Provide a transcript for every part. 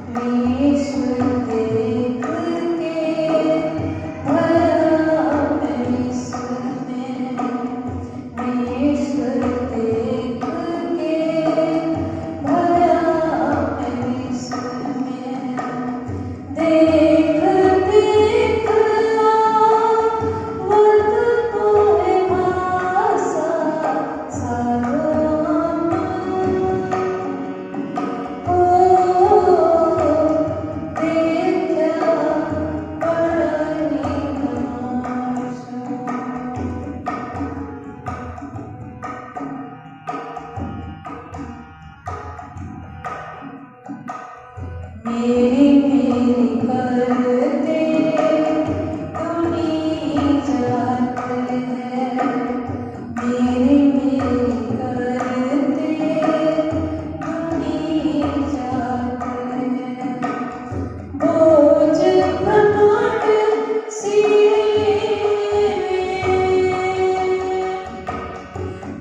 विश्व देख के भरा मैं विश्व में, विश्व देख के भरा मैं विश्व में। देख देख आवत मोहे भाषा सारों देखा बड़नी तमाशा। मेरी मेरी करते दुनी जात है, मेरी मेरी करते दुनी जात है। बोझ घमंड सीने में,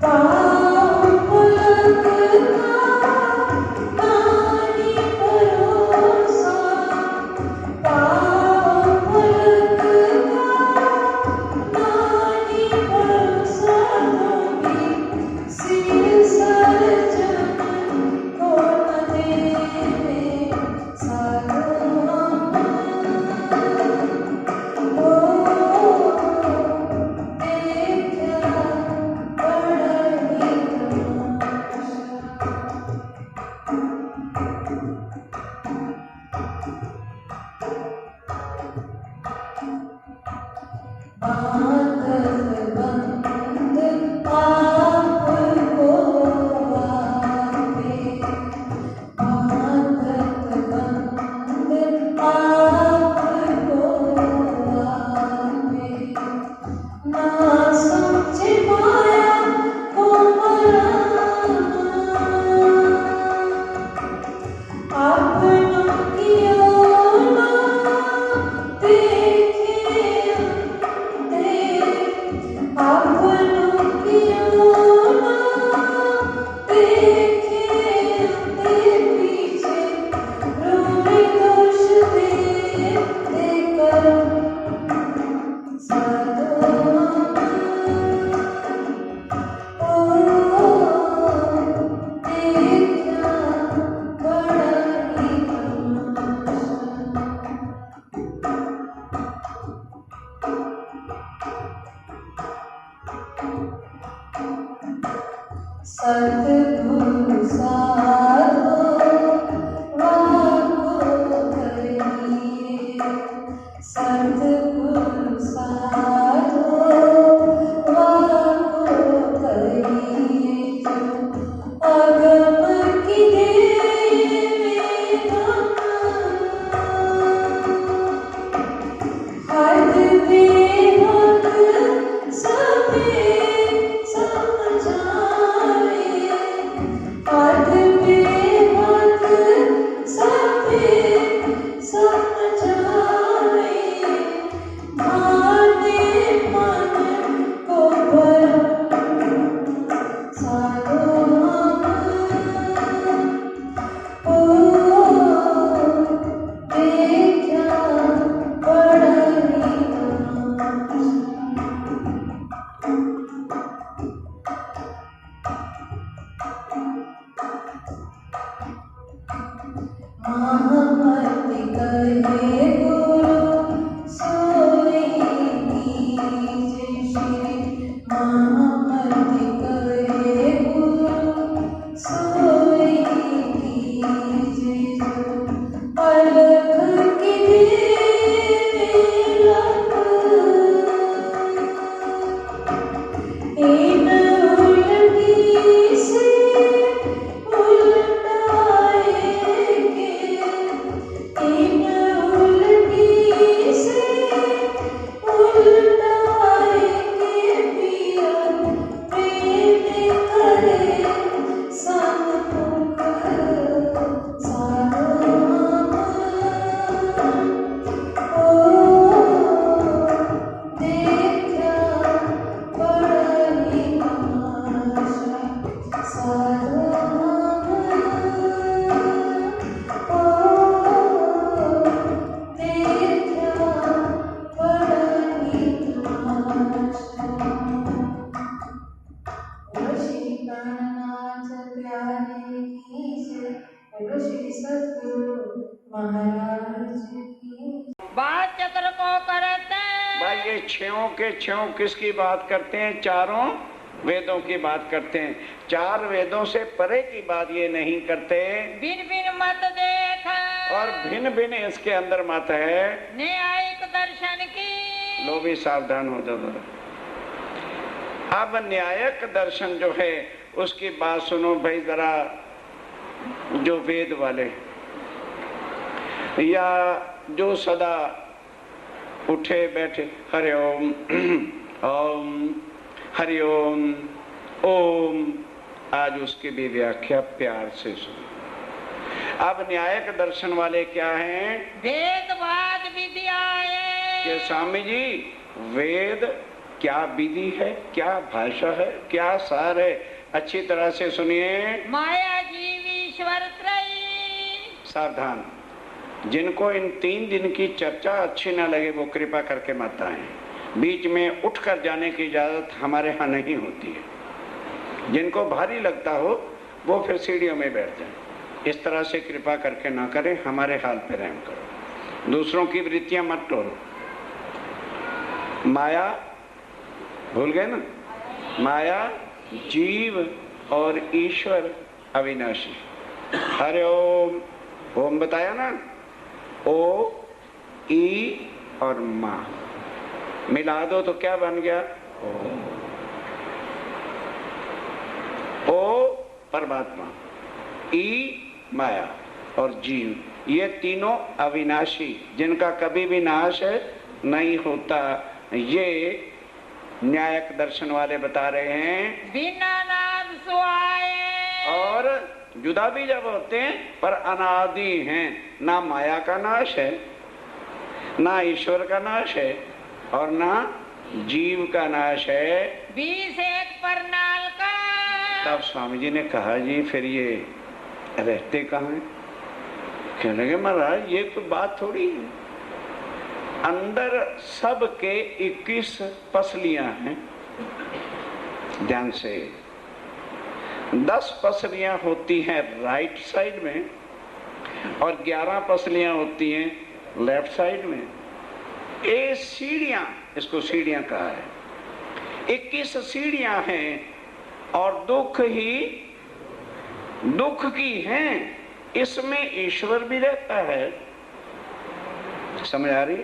पाँव पलकता नानी भरोसा, पाँव पलकता नानी भरोसा। होगी सिर सर जमन को न देवे सारों देखा बड़नी तमाशा। बांधत बंद आपको आपे, बांधत बंद आपको आपे। ना समझ पाया को मराना, अपनों की ओर ना देखे अंधे, अपनों की ओर ना देखे अंधे। पीछे रोए दोष दे देकर साधो देखा बड़नी तमाशा। सतगुरु साधो वाको करिए, सतगुरु साधो वाको करिए। जो अगम की देवे हद बेहद सबे समझाए, हद बेहद सबे समझाए। भाने मन को भरम साधो देखा बड़नी तमाशा। महामति कहे गुरु सोई कीजे श्री, महामति कहे गुरु सोई कीजे। जो अलख की देवे लख, इन उलटी से उलटाएंगे, इन महाराज की। बात चक्र को करते भाई ये छयों के छयों किसकी बात करते हैं? चारों वेदों की बात करते हैं। चार वेदों से परे की बात ये नहीं करते। बिन बिन मत देख और भिन्न भिन्न इसके अंदर मत है। न्यायिक दर्शन की। लो भी सावधान हो जाओ। अब न्यायिक दर्शन जो है उसकी बात सुनो भाई जरा। जो वेद वाले या जो सदा उठे बैठे हरि ओम ओम हरि ओम ओम, आज उसकी भी व्याख्या प्यार से सुनो। अब न्यायिक दर्शन वाले क्या हैं? वेदवाद विद्याएं कि स्वामी जी वेद क्या विधि है, क्या भाषा है, क्या सार है? अच्छी तरह से सुनिए। माया जीव ईश्वर त्रयी। सावधान, जिनको इन 3 दिन की चर्चा अच्छी ना लगे वो कृपा करके मत आए। बीच में उठकर जाने की इजाजत हमारे यहाँ नहीं होती है। जिनको भारी लगता हो वो फिर सीढ़ियों में बैठ जाए। इस तरह से कृपा करके ना करें, हमारे हाल पे रहम करो। दूसरों की वृत्तियां मत तोड़ो। माया भूल गए ना? माया जीव और ईश्वर अविनाशी। हरि ओम, ओम बताया ना? ओ ई और माँ मिला दो तो क्या बन गया? ओ परमात्मा, ई माया और जीव, ये तीनों अविनाशी जिनका कभी भी नाश नहीं होता। ये न्यायिक दर्शन वाले बता रहे हैं। बिना नाम सुहाए। और जुदा भी जब होते हैं पर अनादि हैं। ना माया का नाश है, ना ईश्वर का नाश है और ना जीव का नाश है। 20 एक परनाल का। तब स्वामी जी ने कहा जी फिर ये रहते कहाँ हैं? कहने लगे महाराज ये कोई बात थोड़ी है। अंदर सब के 21 पसलियां हैं। ध्यान से, 10 पसलियां होती हैं राइट साइड में और 11 पसलियां होती हैं लेफ्ट साइड में। ये सीढ़ियां, इसको सीढ़ियां कहा है। 21 सीढ़ियां हैं और दुख ही दुख की हैं। इसमें ईश्वर भी रहता है। समझ आ रही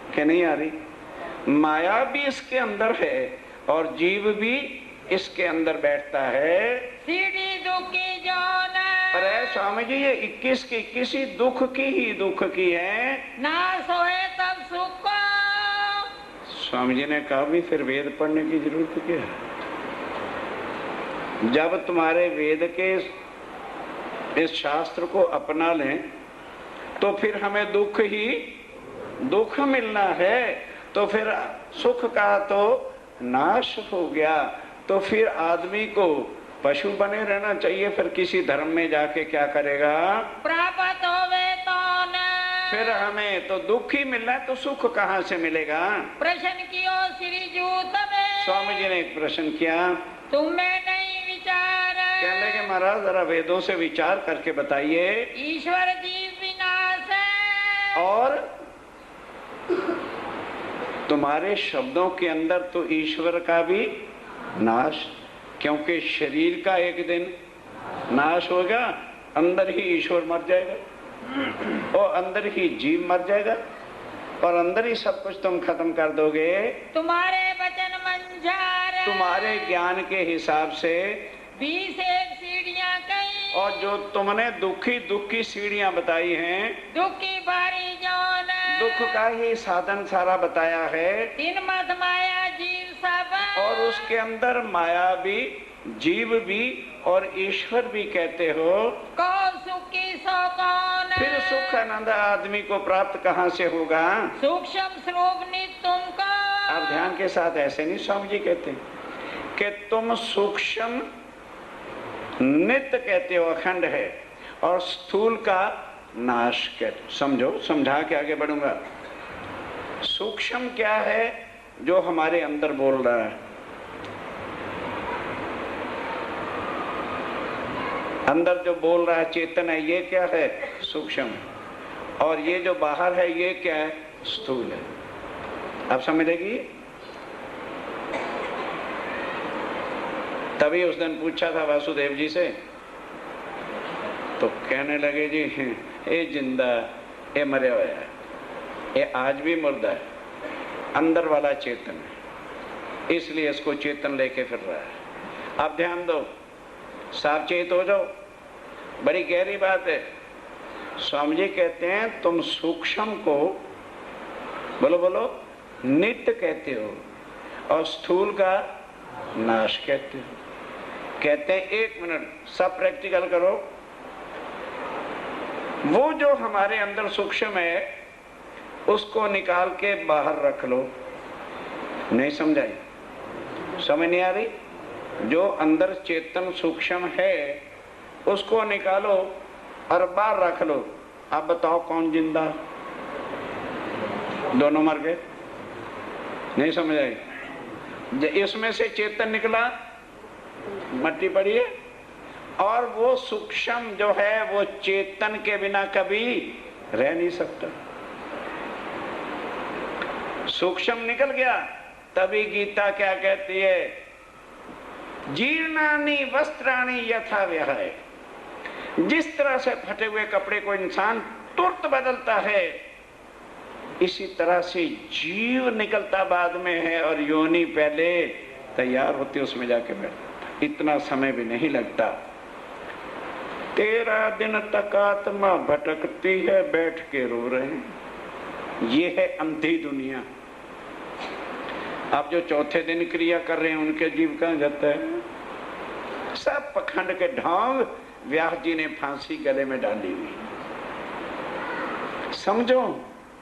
कि नहीं आ रही? माया भी इसके अंदर है और जीव भी इसके अंदर बैठता है। सीढ़ी दुखी जौन। पर है स्वामी जी ये 21 की किसी दुख की है। नाश होए तब सुख को। स्वामी जी ने कहा भी फिर वेद पढ़ने की जरूरत क्या है? जब तुम्हारे वेद के इस शास्त्र को अपना लें तो फिर हमें दुख मिलना है। तो फिर सुख का तो नाश हो गया। तो फिर आदमी को पशु बने रहना चाहिए। फिर किसी धर्म में जाके क्या करेगा? प्राप्त होवे तो न। फिर हमें तो दुख ही मिलना है तो सुख कहाँ से मिलेगा? प्रश्न कियो श्री जूत में। स्वामी जी ने एक प्रश्न किया। तुम्हें नहीं विचार। कहने लगे महाराज जरा वेदों से विचार करके बताइए। ईश्वर जीव विनाश है। और तुम्हारे शब्दों के अंदर तो ईश्वर का भी नाश, क्योंकि शरीर का एक दिन नाश होगा, अंदर ही ईश्वर मर जाएगा और अंदर ही जीव मर जाएगा और अंदर ही सब कुछ तुम खत्म कर दोगे। तुम्हारे वचन मंझार। तुम्हारे ज्ञान के हिसाब से 20 एक सीढ़ियां कई। और जो तुमने दुखी सीढ़ियां बताई हैं, दुखी भारी जौन। दुख का ही साधन सारा बताया है। इन मत माया जीव सब। और उसके अंदर माया भी जीव भी और ईश्वर भी कहते हो। कौन सुखी सो कौन। फिर सुख आनंद आदमी को प्राप्त कहाँ से होगा? सूक्ष्म स्वरूप नित्य तुमको। आप ध्यान के साथ ऐसे नहीं स्वामी जी कहते कि तुम सूक्ष्म नित्य कहते हो, अखंड है, और स्थूल का नाश कहते। समझो, समझा के आगे बढ़ूंगा। सूक्ष्म क्या है? जो हमारे अंदर बोल रहा है। अंदर जो बोल रहा है चेतन है, ये क्या है? सूक्ष्म। और ये जो बाहर है ये क्या है? स्थूल है। अब समझेगी? तभी उस दिन पूछा था वासुदेव जी से, तो कहने लगे जी ये जिंदा, ये मरे हुआ है, ये आज भी मुर्दा है, अंदर वाला चेतन है, इसलिए इसको चेतन लेके फिर रहा है। आप ध्यान दो, सावचेत हो जाओ, बड़ी गहरी बात है। स्वामी जी कहते हैं तुम सूक्ष्म को बोलो बोलो नित्य कहते हो और स्थूल का नाश कहते हो। कहते हैं 1 मिनट सब प्रैक्टिकल करो, वो जो हमारे अंदर सूक्ष्म है उसको निकाल के बाहर रख लो। नहीं समझाई? समझ नहीं आ रही? जो अंदर चेतन सूक्ष्म है उसको निकालो और बाहर रख लो। अब बताओ कौन जिंदा? दोनों मर गए। नहीं समझ आई? इसमें से चेतन निकला, मट्टी पड़ी है, और वो सूक्ष्म जो है वो चेतन के बिना कभी रह नहीं सकता। सूक्ष्म निकल गया, तभी गीता क्या कहती है? जीर्णानि वस्त्राणि यथा व्यय। जिस तरह से फटे हुए कपड़े को इंसान तुरंत बदलता है, इसी तरह से जीव निकलता बाद में है और योनि पहले तैयार होती, उसमें जाके बैठता। इतना समय भी नहीं लगता। 13 दिन तक आत्मा भटकती है, बैठ के रो रहे हैं। ये है अंधी दुनिया। अब जो चौथे दिन क्रिया कर रहे हैं उनके जीव कहां जाता है? सब पखंड के ढोंग व्यास जी ने फांसी गले में डाली हुई। समझो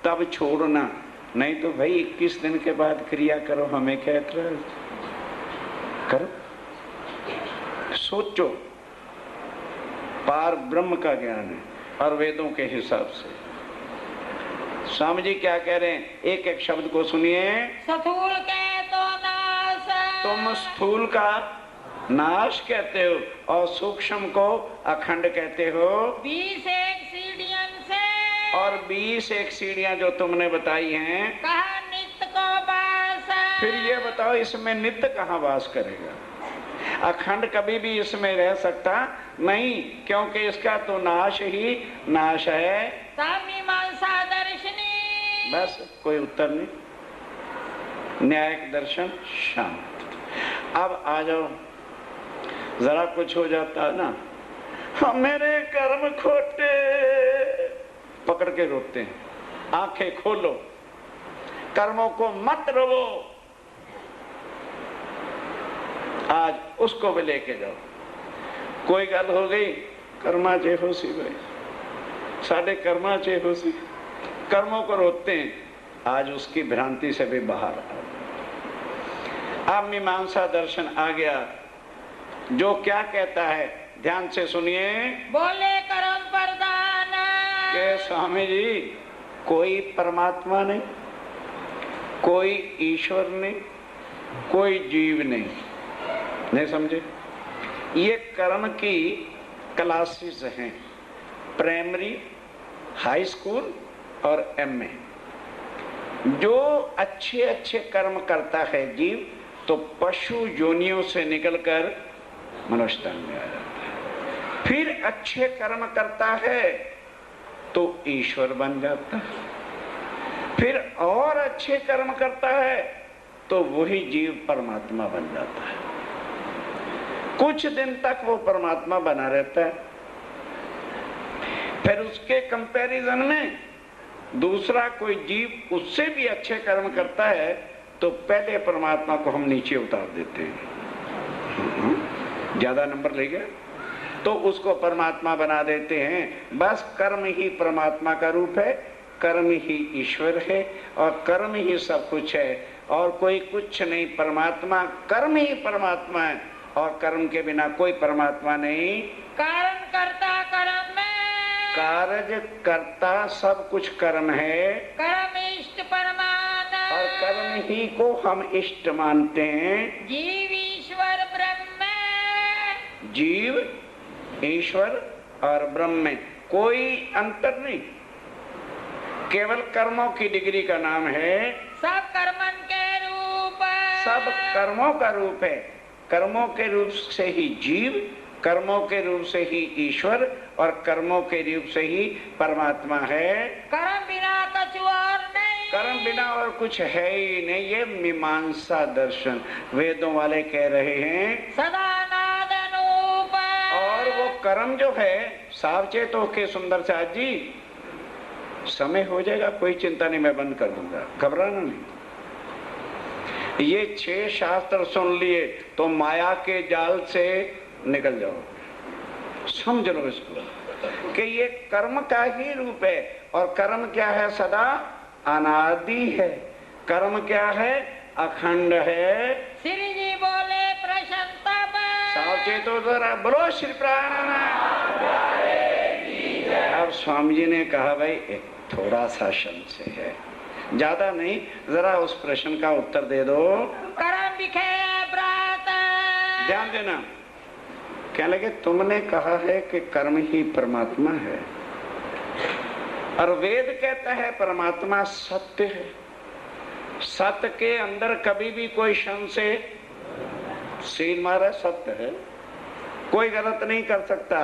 तब छोड़ना, नहीं तो भाई 21 दिन के बाद क्रिया करो, हमें क्या एतराज? करो, सोचो। पार ब्रह्म का ज्ञान है और वेदों के हिसाब से। स्वामी जी क्या कह रहे हैं? एक एक शब्द को सुनिए। स्थूल के तो नाश, तुम स्थूल का नाश कहते हो और सूक्ष्म को अखंड कहते हो। 20 एक सीढ़ियन से, और 20 एक सीढ़ियां जो तुमने बताई हैं, कहा नित्य को वास। फिर ये बताओ इसमें नित्य कहाँ वास करेगा? अखंड कभी भी इसमें रह सकता नहीं, क्योंकि इसका तो नाश ही नाश है। मीमांसा दर्शनी। बस कोई उत्तर नहीं। न्यायिक दर्शन शांत। अब आ जाओ, जरा कुछ हो जाता है ना, हम मेरे कर्म खोटे, पकड़ के रोते हैं। आंखें खोलो, कर्मों को मत रोवो। आज उसको भी लेके जाओ। कोई गल हो गई, कर्मा चे हो सी भाई, साढ़े कर्मा चे हो सी, कर्मों को रोते हैं। आज उसकी भ्रांति से भी बाहर आओ। अब मीमांसा दर्शन आ गया, जो क्या कहता है ध्यान से सुनिए। बोले कर्म प्रदान के स्वामी जी कोई परमात्मा नहीं, कोई ईश्वर नहीं, कोई जीव नहीं। नहीं समझे? ये कर्म की क्लासेस हैं, प्राइमरी, हाई स्कूल और एमए। जो अच्छे अच्छे कर्म करता है जीव, तो पशु योनियों से निकलकर मनुष्य तन में आ जाता है। फिर अच्छे कर्म करता है तो ईश्वर बन जाता है। फिर और अच्छे कर्म करता है तो वही जीव परमात्मा बन जाता है। कुछ दिन तक वो परमात्मा बना रहता है, फिर उसके कंपैरिजन में दूसरा कोई जीव उससे भी अच्छे कर्म करता है तो पहले परमात्मा को हम नीचे उतार देते हैं। ज्यादा नंबर ले गया तो उसको परमात्मा बना देते हैं। बस कर्म ही परमात्मा का रूप है, कर्म ही ईश्वर है और कर्म ही सब कुछ है और कोई कुछ नहीं। परमात्मा कर्म ही परमात्मा है और कर्म के बिना कोई परमात्मा नहीं। कारण करता कर्म में, कार्य करता सब कुछ कर्म है, कर्म इष्ट परमान, और कर्म ही को हम इष्ट मानते हैं। जीव ईश्वर ब्रह्म, जीव ईश्वर और ब्रह्म में कोई अंतर नहीं। केवल कर्मों की डिग्री का नाम है सब कर्मन के रूप। सब कर्मों का रूप है। कर्मों के रूप से ही जीव, कर्मों के रूप से ही ईश्वर और कर्मों के रूप से ही परमात्मा है। कर्म बिना कछु और नहीं। कर्म बिना और कुछ है ही नहीं। ये मीमांसा दर्शन वेदों वाले कह रहे हैं। सदा नाद अनूप। और वो कर्म जो है सावचेत होके सुंदर साथ जी, समय हो जाएगा, कोई चिंता नहीं, मैं बंद कर दूंगा, घबराना नहीं। ये 6 शास्त्र सुन लिए तो माया के जाल से निकल जाओ। समझ लो इसको कि ये कर्म का ही रूप है। और कर्म क्या है? सदा अनादि है। कर्म क्या है? अखंड है। श्री जी बोले प्रशंसा। सावचेत हो जरा, बोलो श्री प्राणानाथ। अब स्वामी जी ने कहा भाई एक थोड़ा सा शब्द से है, ज्यादा नहीं, जरा उस प्रश्न का उत्तर दे दो। कर्म बिखे व्रत। ध्यान देना। क्या लगे? तुमने कहा है कि कर्म ही परमात्मा है और वेद कहता है परमात्मा सत्य है। सत्य के अंदर कभी भी कोई संशय सील मारा, सत्य है, कोई गलत नहीं कर सकता।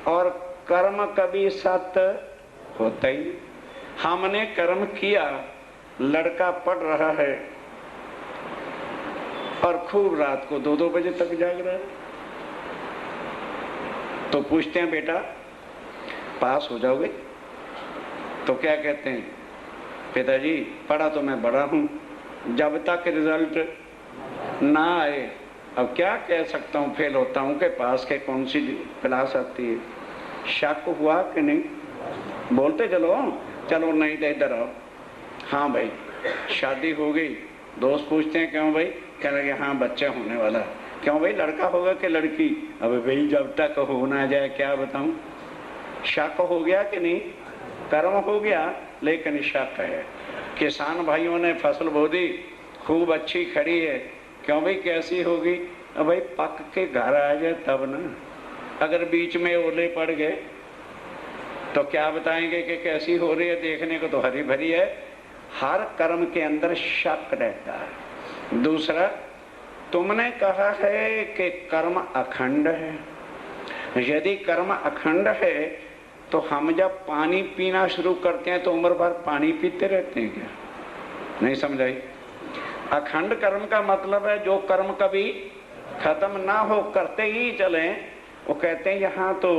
और कर्म कभी सत्य होता ही। हमने कर्म किया, लड़का पढ़ रहा है और खूब रात को 2-2 बजे तक जाग रहा है, तो पूछते हैं बेटा पास हो जाओगे? तो क्या कहते हैं? पिताजी पढ़ा तो मैं बड़ा हूं, जब तक रिजल्ट ना आए अब क्या कह सकता हूं, फेल होता हूं कि पास के कौन सी क्लास आती है। शक हुआ कि नहीं? बोलते चलो। चलो नहीं तो इधर आओ। हाँ भाई शादी हो गई। दोस्त पूछते हैं क्यों भाई? कह लगे हाँ बच्चा होने वाला। क्यों भाई लड़का होगा कि लड़की? अबे भाई जब तक हो ना जाए क्या बताऊं। शक हो गया कि नहीं? कर्म हो गया लेकिन शक है। किसान भाइयों ने फसल बो दी, खूब अच्छी खड़ी है। क्यों भाई कैसी होगी? अब भाई पक के घर आ जाए तब ना। अगर बीच में ओले पड़ गए तो क्या बताएंगे कि कैसी हो रही है? देखने को तो हरी भरी है। हर कर्म के अंदर शक रहता है। दूसरा, तुमने कहा है कि कर्म अखंड है। यदि कर्म अखंड है तो हम जब पानी पीना शुरू करते हैं तो उम्र भर पानी पीते रहते हैं क्या? नहीं समझाई? अखंड कर्म का मतलब है जो कर्म कभी खत्म ना हो, करते ही चले। वो कहते हैं यहाँ तो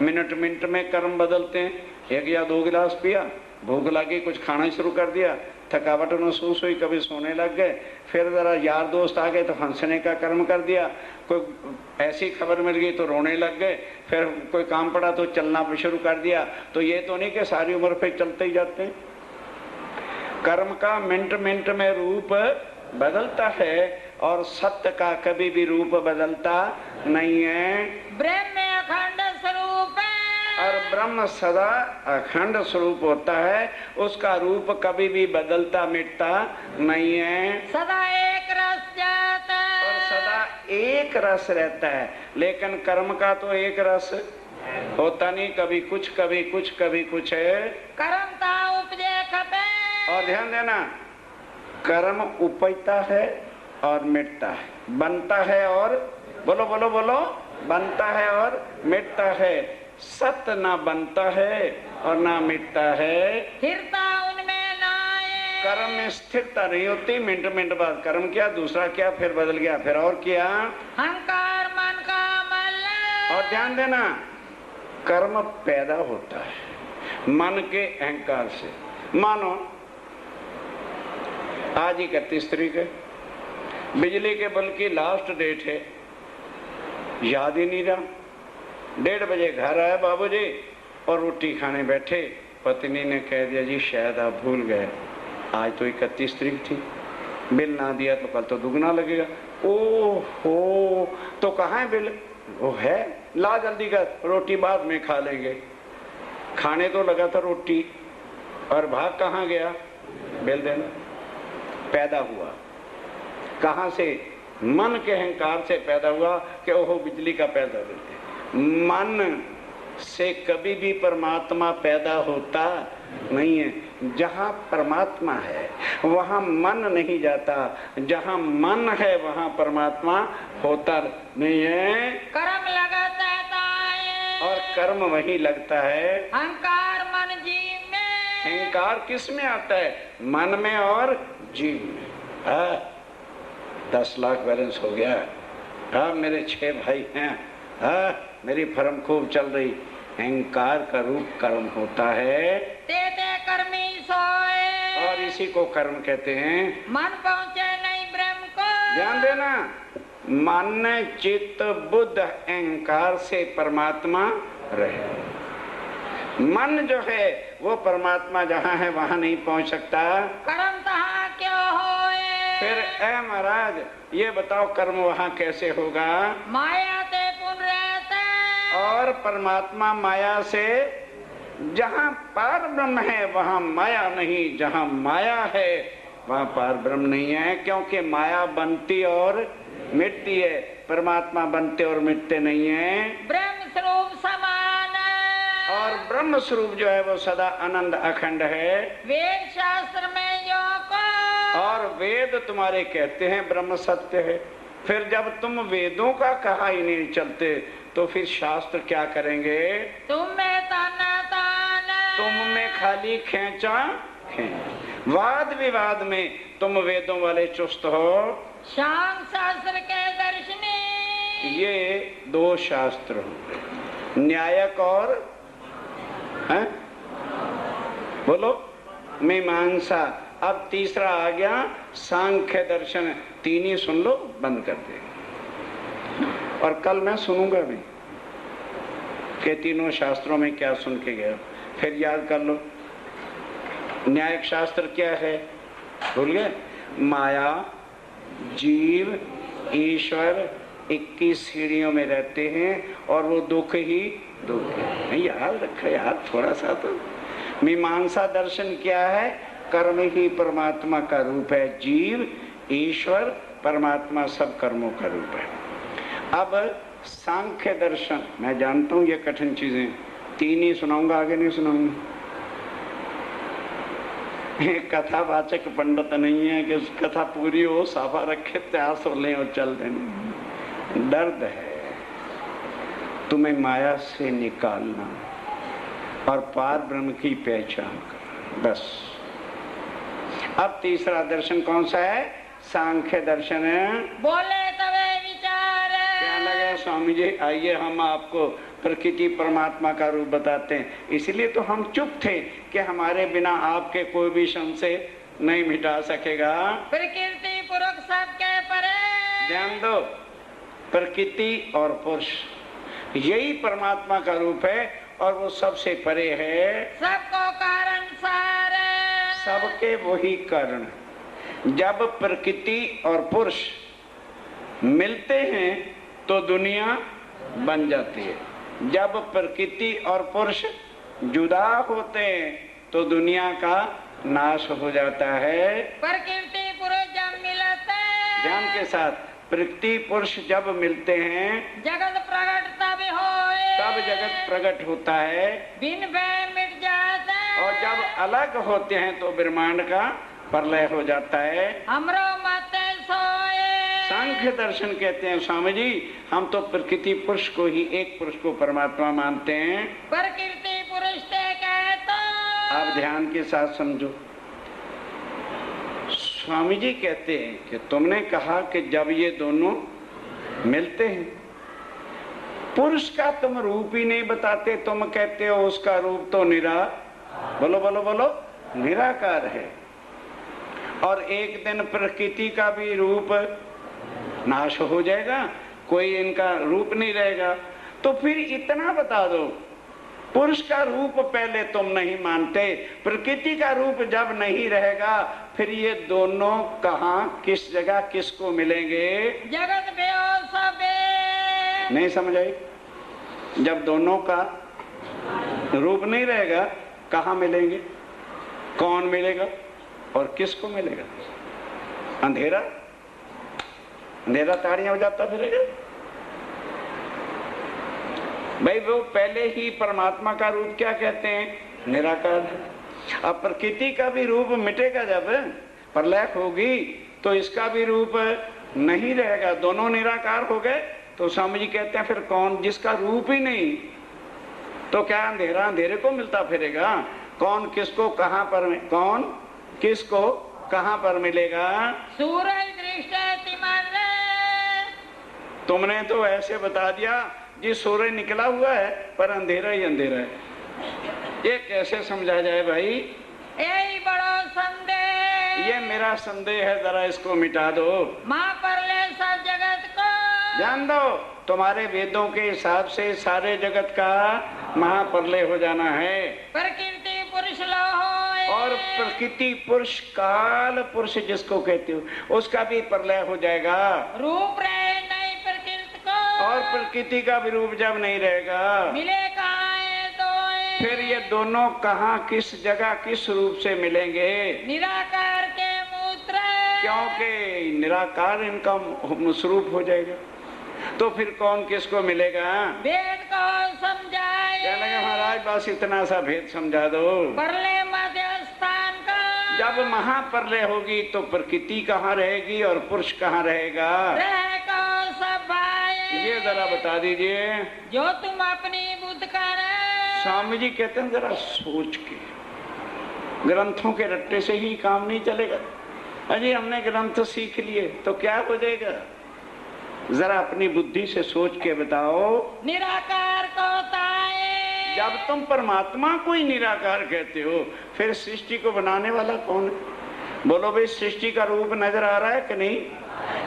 मिनट मिनट में कर्म बदलते हैं। 1 या 2 गिलास पिया, भूख लगी, कुछ खाना शुरू कर दिया, थकावट महसूस हुई, कभी सोने लग गए, फिर जरा यार दोस्त आ गए तो हंसने का कर्म कर दिया, कोई ऐसी खबर मिल गई तो रोने लग गए, फिर कोई काम पड़ा तो चलना शुरू कर दिया। तो ये तो नहीं कि सारी उम्र पे चलते ही जाते हैं। कर्म का मिनट मिनट में रूप बदलता है और सत्य का कभी भी रूप बदलता नहीं है। ब्रह्म अखंड स्वरूप है। और ब्रह्म सदा अखंड स्वरूप होता है, उसका रूप कभी भी बदलता मिटता नहीं है। सदा एक रस जाता है। और सदा एक रस रहता है। लेकिन कर्म का तो एक रस होता नहीं, कभी कुछ कभी कुछ कभी कुछ है। कर्म ता उपजे खपे। और ध्यान देना, कर्म उपजता है और मिटता है, बनता है और बोलो बोलो बोलो, बनता है और मिटता है। सत्य ना बनता है और ना मिटता है। स्थिरता उनमें नाये। कर्म में स्थिरता नहीं होती। मिनट मिनट बाद कर्म किया, दूसरा किया, फिर बदल गया, फिर और किया। अहंकार मन का मल। और ध्यान देना, कर्म पैदा होता है मन के अहंकार से। मानो आज 31 तारीख है, बिजली के बिल की लास्ट डेट है, याद ही नहीं रहा। 1:30 बजे घर आया बाबूजी और रोटी खाने बैठे, पत्नी ने कह दिया जी शायद आप भूल गए, आज तो 31 तारीख थी, बिल ना दिया तो कल तो दुगना लगेगा। ओहो, तो कहाँ है बिल? वो है, ला जल्दी कर, रोटी बाद में खा लेंगे। खाने तो लगा था रोटी और भाग कहाँ गया? बिल देना। पैदा हुआ कहाँ से? मन के अहंकार से पैदा हुआ कि ओहो बिजली का पैदा देते। मन से कभी भी परमात्मा पैदा होता नहीं है। जहाँ परमात्मा है वहाँ मन नहीं जाता, जहाँ मन है वहाँ परमात्मा होता नहीं है। कर्म लगता है और कर्म वही लगता है। अहंकार मन जीव में। अहंकार किस में आता है? मन में और जीव में। 10 लाख बैलेंस हो गया। मेरे 6 भाई हैं। मेरी फर्म खूब चल रही। अहंकार का रूप कर्म होता है। ते कर्मी सोए। और इसी को कर्म कहते हैं। मन पहुँचे नहीं ब्रह्म को। ध्यान देना, मन चित्त बुद्ध अहंकार से परमात्मा रहे। मन जो है वो परमात्मा जहाँ है वहाँ नहीं पहुँच सकता। कर्म तहाँ क्यों होए। फिर ऐ महाराज ये बताओ कर्म वहाँ कैसे होगा? माया ते पुन रहते। और परमात्मा माया से, जहाँ पार ब्रह्म है वहाँ माया नहीं, जहाँ माया है वहाँ पार ब्रह्म नहीं है। क्योंकि माया बनती और मिटती है, परमात्मा बनते और मिटते नहीं है। ब्रह्म स्वरूप समान है। और ब्रह्म स्वरूप जो है वो सदा आनंद अखंड है। वेद शास्त्र में जो को। और वेद तुम्हारे कहते हैं ब्रह्म सत्य है। फिर जब तुम वेदों का कहा ही नहीं चलते तो फिर शास्त्र क्या करेंगे? तुम में ताना ताना। तुम में खाली खेचा खेच। वाद विवाद में तुम वेदों वाले चुस्त हो। शाम शास्त्र के दर्शनी। ये 2 शास्त्र हो, न्यायक और है? बोलो मीमांसा। अब तीसरा आ गया सांख्य दर्शन। 3 ही सुन लो, बंद कर दे। और कल मैं सुनूंगा भी कि तीनों शास्त्रों में क्या सुन के गया, फिर याद कर लो। न्यायिक शास्त्र क्या है? भूल गए? माया, जीव, ईश्वर 21 सीढ़ियों में रहते हैं और वो दुख ही दुख है। नहीं याद रखा यार थोड़ा सा तो। मीमांसा दर्शन क्या है? कर्म ही परमात्मा का रूप है। जीव, ईश्वर, परमात्मा सब कर्मों का रूप है। अब सांख्य दर्शन, मैं जानता हूं ये कठिन चीजें, 3 ही सुनाऊंगा, आगे नहीं सुनाऊंगा। कथावाचक पंडित नहीं है कि कथा पूरी हो, साफा रखे, तैयार सो लें और चल दें। दर्द है तुम्हें माया से निकालना और पार ब्रह्म की पहचान करना, बस। अब तीसरा दर्शन कौन सा है? सांख्य दर्शन है। बोले तवे विचार। क्या लगा स्वामी जी, आइए हम आपको प्रकृति परमात्मा का रूप बताते हैं। इसलिए तो हम चुप थे कि हमारे बिना आपके कोई भी संशय नहीं मिटा सकेगा। प्रकृति पुरुष सबके परे। ध्यान दो, प्रकृति और पुरुष यही परमात्मा का रूप है और वो सबसे परे है। सबको कारण सार। सबके वही कारण। जब प्रकृति और पुरुष मिलते हैं तो दुनिया बन जाती है। जब प्रकृति और पुरुष जुदा होते हैं तो दुनिया का नाश हो जाता है। प्रकृति पुरुष जब मिलते। ध्यान के साथ, प्रकृति पुरुष जब मिलते हैं जगत प्रकट तब होए। तब जगत प्रकट होता है। बिन भय मिट जाता। और जब अलग होते हैं तो ब्रह्मांड का प्रलय हो जाता है। हमरो मत सोए। सांख्य दर्शन कहते हैं स्वामी जी, हम तो प्रकृति पुरुष को ही, एक पुरुष को परमात्मा मानते हैं। प्रकृति पुरुष ते कहतो। आप ध्यान के साथ समझो। स्वामी जी कहते हैं कि तुमने कहा कि जब ये दोनों मिलते हैं, पुरुष का तुम रूप ही नहीं बताते, तुम कहते हो उसका रूप तो बोलो बोलो बोलो निराकार है। और एक दिन प्रकृति का भी रूप नाश हो जाएगा, कोई इनका रूप नहीं रहेगा। तो फिर इतना बता दो, पुरुष का रूप पहले तुम नहीं मानते, प्रकृति का रूप जब नहीं रहेगा फिर ये दोनों कहाँ, किस जगह, किसको मिलेंगे? जगत बेओ सबे। नहीं समझ आई? जब दोनों का रूप नहीं रहेगा कहाँ मिलेंगे? कौन मिलेगा और किसको मिलेगा? अंधेरा अंधेरा ताड़ियां हो जाता फिरेगा। भाई वो पहले ही परमात्मा का रूप क्या कहते हैं? निराकार है। अब प्रकृति का भी रूप मिटेगा, जब प्रलय होगी तो इसका भी रूप नहीं रहेगा, दोनों निराकार हो गए। तो स्वामी जी कहते हैं फिर कौन, जिसका रूप ही नहीं तो क्या अंधेरा अंधेरे को मिलता फिरेगा? कौन किसको कहां पर, कौन किसको कहां पर मिलेगा? सूरज दृष्टि मन। तुमने तो ऐसे बता दिया जी सूरज निकला हुआ है पर अंधेरा ही अंधेरा है। ये कैसे समझा जाए भाई? यही बड़ो संदेह। ये मेरा संदेह है, जरा इसको मिटा दो। माँ पर ले सब जगत को। जान दो तुम्हारे वेदों के हिसाब से सारे जगत का महाप्रलय हो जाना है। प्रकृति पुरुष लो होए। और प्रकृति पुरुष काल पुरुष जिसको कहते हो उसका भी प्रलय हो जाएगा। रूप रहे नहीं प्रकृति को। और प्रकृति का भी रूप जब नहीं रहेगा मिले कहाँ ये दोए। फिर ये दोनों कहाँ किस जगह किस रूप से मिलेंगे? निराकार के मूत्र। क्योंकि निराकार इनका स्वरूप हो जाएगा। तो फिर कौन किसको मिलेगा? वेद को समझाए। कहने लगे महाराज बस इतना सा भेद समझा दो। परले मध्य स्थान का। जब महाप्रलय होगी तो प्रकृति कहाँ रहेगी और पुरुष कहाँ रहेगा? रह को सब भाई। ये जरा बता दीजिए। जो तुम अपनी बुद्ध कर। स्वामी जी कहते हैं जरा सोच के, ग्रंथों के रट्टे से ही काम नहीं चलेगा। अजी हमने ग्रंथ सीख लिए तो क्या हो जाएगा? जरा अपनी बुद्धि से सोच के बताओ। निराकार को ताए। जब तुम परमात्मा को ही निराकार कहते हो फिर सृष्टि को बनाने वाला कौन है? बोलो भाई, सृष्टि का रूप नजर आ रहा है कि नहीं?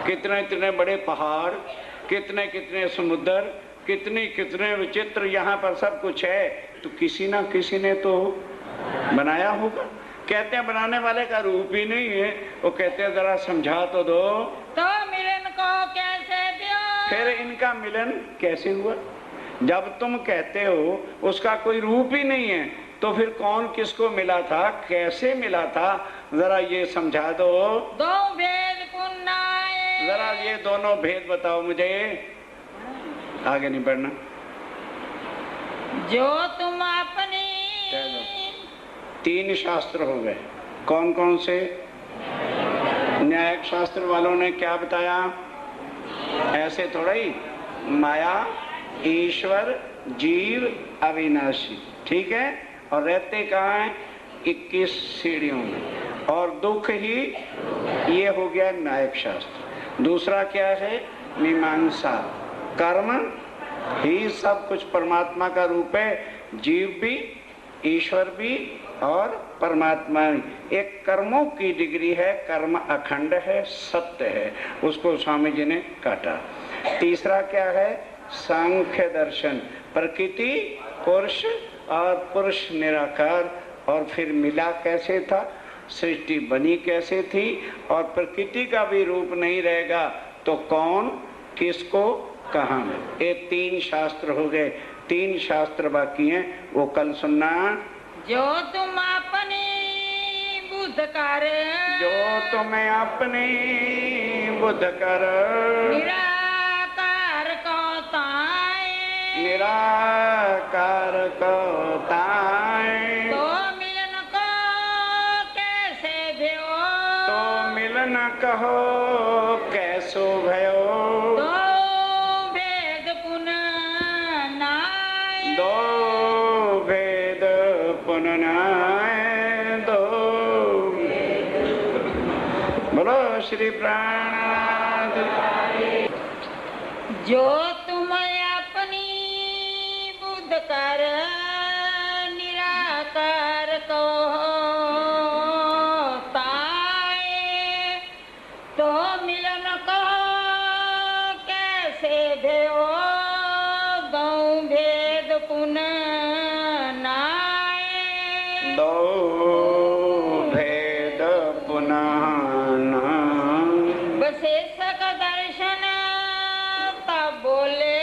कितने इतने बड़े पहाड़, कितने कितने समुद्र, कितने कितने विचित्र यहाँ पर सब कुछ है। तो किसी ना किसी ने तो बनाया होगा। कहते हैं बनाने वाले का रूप ही नहीं है। वो कहते हैं जरा समझा तो दो। तो मिलन को कैसे दियो? फिर इनका मिलन कैसे हुआ? जब तुम कहते हो उसका कोई रूप ही नहीं है तो फिर कौन किसको मिला था, कैसे मिला था, जरा ये समझा दो। दो भेद पुन्नाए। जरा ये दोनों भेद बताओ मुझे। आगे नहीं बढ़ना। जो तुम अपनी। तीन शास्त्र हो गए। कौन कौन से? न्यायिक शास्त्र वालों ने क्या बताया? ऐसे थोड़ा ही, माया, ईश्वर, जीव, अविनाशी, ठीक है। और रहते कहाँ हैं? 21 सीढ़ियों में। और दुख ही, ये हो गया न्यायिक शास्त्र। दूसरा क्या है? मीमांसा। कर्म ही सब कुछ परमात्मा का रूप है। जीव भी, ईश्वर भी और परमात्मा भी। एक कर्मों की डिग्री है, कर्म अखंड है, सत्य है, उसको स्वामी जी ने काटा। तीसरा क्या है? सांख्य दर्शन। प्रकृति पुरुष और पुरुष निराकार। और फिर मिला कैसे था, सृष्टि बनी कैसे थी, और प्रकृति का भी रूप नहीं रहेगा तो कौन किसको कहाँ में। ये तीन शास्त्र हो गए। तीन शास्त्र बाकी हैं, वो कल सुनना। जो तुम अपनी बुद्ध कर। जो तुम्हें अपनी बुद्ध कर। निराकार को ताए। निराकार को ताए। तो मिलन को कैसे भयो? तो मिलन कहो कैसो भयो। दो भेद पुनः नाय। दो भेद पुनः नाय। दो। बोलो श्री प्राणनाथ। जो तुम अपनी बुद्ध कर। निराकार को ताए। तो मिलन को कैसे भयो? दो भेद पुनः नाय। दो भेद पुनः नाय। बसेसक दर्शन तब बोले।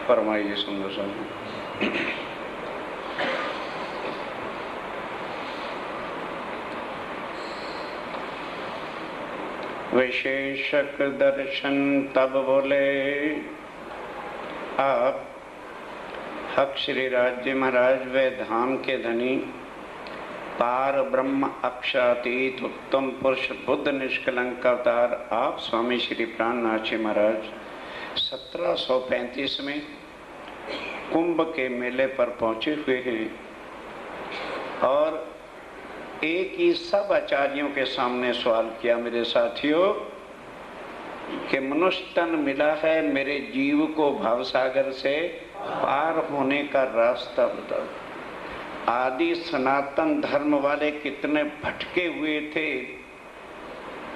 फरमाइए, सुनो सुनो। विशेषक दर्शन तब बोले आप हक श्री राज्य महाराज व धाम के धनी पार ब्रह्म अक्षरातीत उत्तम पुरुष बुद्ध निष्कलंक अवतार आप स्वामी श्री प्राणनाथ जी महाराज 1735 में कुंभ के मेले पर पहुंचे हुए हैं और एक ही सब आचार्यों के सामने सवाल किया, मेरे साथियों, कि मनुष्य तन मिला है, मेरे जीव को भवसागर से पार होने का रास्ता बताओ। आदि सनातन धर्म वाले कितने भटके हुए थे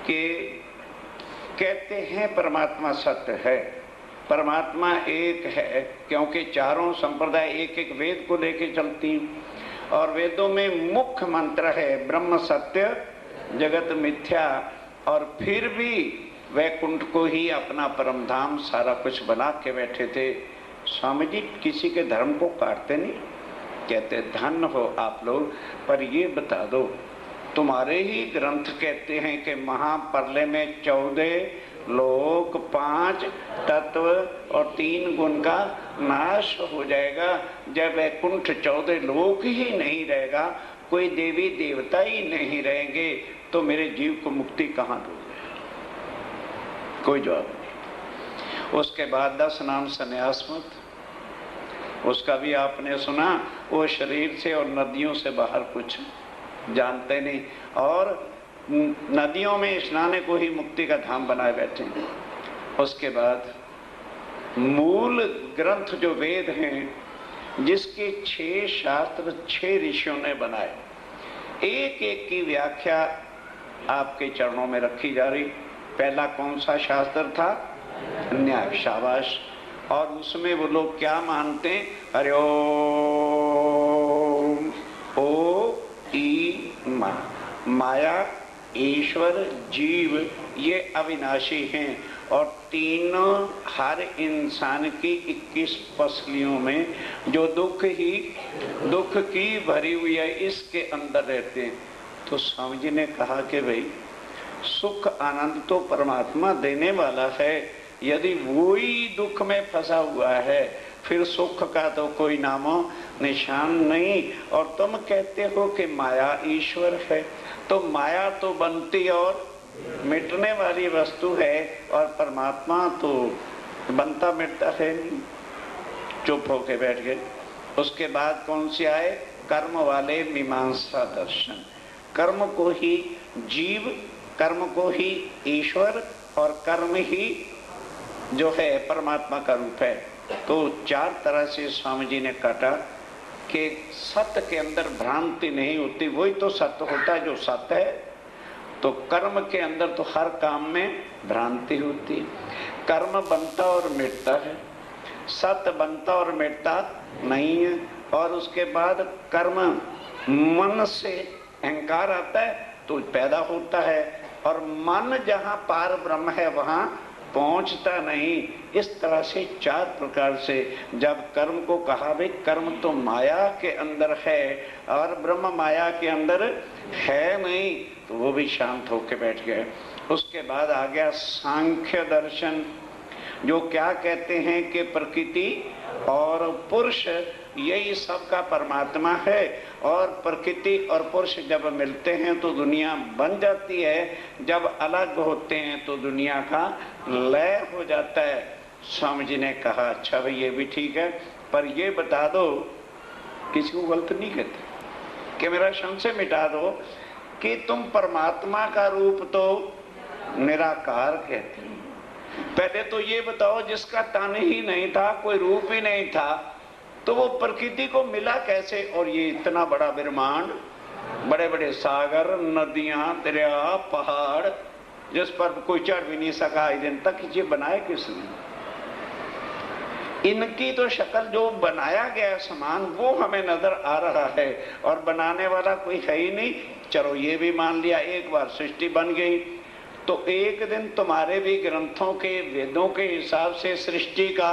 कि कहते हैं परमात्मा सत्य है, परमात्मा एक है, क्योंकि चारों संप्रदाय एक एक वेद को लेके चलती और वेदों में मुख्य मंत्र है ब्रह्म सत्य जगत मिथ्या, और फिर भी वैकुंठ को ही अपना परम धाम सारा कुछ बना के बैठे थे। स्वामी जी किसी के धर्म को काटते नहीं, कहते धन्य हो आप लोग, पर ये बता दो, तुम्हारे ही ग्रंथ कहते हैं कि महाप्रलय में 14 लोक 5 तत्व और 3 गुण का नाश हो जाएगा। जब वैकुंठ 14 लोक ही नहीं रहेगा, कोई देवी देवता ही नहीं रहेंगे, तो मेरे जीव को मुक्ति कहाँ दोगे? कोई जवाब नहीं। उसके बाद 10 नाम संन्यास मत, उसका भी आपने सुना, वो शरीर से और नदियों से बाहर कुछ जानते नहीं और नदियों में स्नाने को ही मुक्ति का धाम बनाए बैठे हैं। उसके बाद मूल ग्रंथ जो वेद हैं, जिसके 6 शास्त्र 6 ऋषियों ने बनाए, एक एक की व्याख्या आपके चरणों में रखी जा रही। पहला कौन सा शास्त्र था? न्याय, शाबाश। और उसमें वो लोग क्या मानते हैं? हरि ओम ओ ई मा, माया ईश्वर जीव ये अविनाशी हैं और तीनों हर इंसान की 21 पसलियों में जो दुख की भरी हुई है इसके अंदर रहते हैं। तो स्वामी जी ने कहा कि भाई सुख आनंद तो परमात्मा देने वाला है, यदि वही दुख में फंसा हुआ है फिर सुख का तो कोई नामो निशान नहीं। और तुम कहते हो कि माया ईश्वर है, तो माया तो बनती और मिटने वाली वस्तु है और परमात्मा तो बनता मिटता है नहीं। चुप होके बैठ गए। उसके बाद कौन से आए? कर्म वाले मीमांसा दर्शन। कर्म को ही जीव, कर्म को ही ईश्वर और कर्म ही जो है परमात्मा का रूप है। तो 4 तरह से स्वामी जी ने काटा कि सत्य के अंदर भ्रांति नहीं होती, वही तो सत्य होता है जो सत्य है। तो कर्म के अंदर तो हर काम में भ्रांति होती है। कर्म बनता और मिटता है, सत्य बनता और मिटता नहीं है। और उसके बाद कर्म मन से अहंकार आता है तो पैदा होता है, और मन जहाँ पार ब्रह्म है वहाँ पहुँचता नहीं। इस तरह से 4 प्रकार से जब कर्म को कहा भाई कर्म तो माया के अंदर है और ब्रह्म माया के अंदर है नहीं, तो वो भी शांत होके बैठ गए। उसके बाद आ गया सांख्य दर्शन, जो क्या कहते हैं कि प्रकृति और पुरुष यही सबका परमात्मा है, और प्रकृति और पुरुष जब मिलते हैं तो दुनिया बन जाती है, जब अलग होते हैं तो दुनिया का लय हो जाता है। स्वामी जी ने कहा अच्छा भाई ये भी ठीक है, पर ये बता दो, किसी को गलत नहीं कहते, कि मेरा संशय मिटा दो कि तुम परमात्मा का रूप तो निराकार कहते हो। पहले तो ये बताओ जिसका तन ही नहीं था, कोई रूप ही नहीं था, तो वो प्रकृति को मिला कैसे? और ये इतना बड़ा ब्रह्मांड, बड़े बड़े सागर, नदियां, दरिया, पहाड़, जिस पर कोई चढ़ भी नहीं सका इस दिन तक, ये बनाए किसने? इनकी तो शक्ल जो बनाया गया सामान वो हमें नजर आ रहा है, और बनाने वाला कोई है ही नहीं। चलो ये भी मान लिया, एक बार सृष्टि बन गई तो एक दिन तुम्हारे भी ग्रंथों के वेदों के हिसाब से सृष्टि का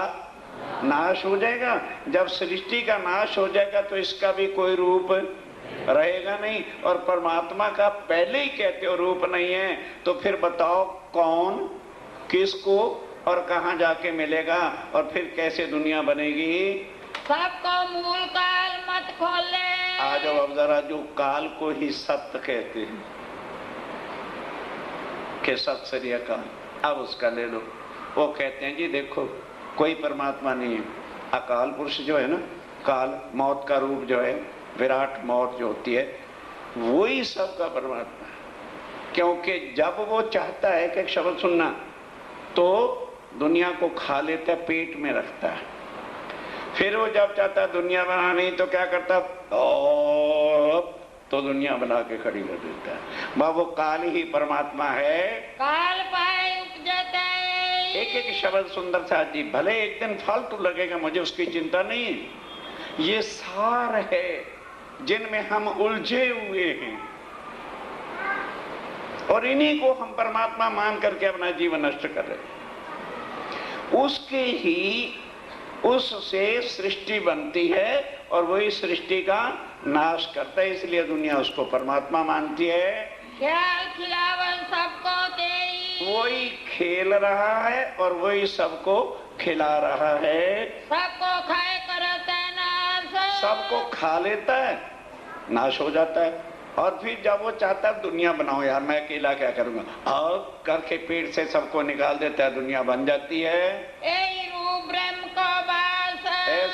नाश हो जाएगा। जब सृष्टि का नाश हो जाएगा तो इसका भी कोई रूप रहेगा नहीं, और परमात्मा का पहले ही कहते हो रूप नहीं है, तो फिर बताओ कौन, किसको, और कहाँ जाके मिलेगा और फिर कैसे दुनिया बनेगी? सबको मूल काल मत खोले। आ जाओ अब जरा, जो काल को ही सत्य कहते हैं कि सत श्री अकाल, अब उसका ले लो। वो कहते हैं जी देखो कोई परमात्मा नहीं है, अकाल पुरुष जो है ना, काल मौत का रूप जो है, विराट मौत जो होती है, वही सबका परमात्मा है। क्योंकि जब वो चाहता है कि एक शब्द सुनना तो दुनिया को खा लेता है, पेट में रखता है। फिर वो जब चाहता है दुनिया बनानी तो क्या करता है, तो दुनिया बना के खड़ी कर देता है। वह वो काल ही परमात्मा है। काल पाए उपजते। एक एक शब्द सुंदर था जी, भले एक दिन फालतू लगेगा, मुझे उसकी चिंता नहीं है। ये सार है जिनमें हम उलझे हुए हैं और इन्हीं को हम परमात्मा मान करके अपना जीवन नष्ट कर रहे हैं। उसके ही उससे सृष्टि बनती है और वही सृष्टि का नाश करता है, इसलिए दुनिया उसको परमात्मा मानती है। ख्याल खिलावन सबको तेरी। वही खेल रहा है और वही सबको खिला रहा है। सबको खाए करते नाश। सबको खा लेता है, नाश हो जाता है। और फिर जब वो चाहता है दुनिया बनाओ यार, मैं अकेला क्या करूंगा, और करके पेट से सबको निकाल देता है, दुनिया बन जाती है। यही रूप ब्रह्म को बास।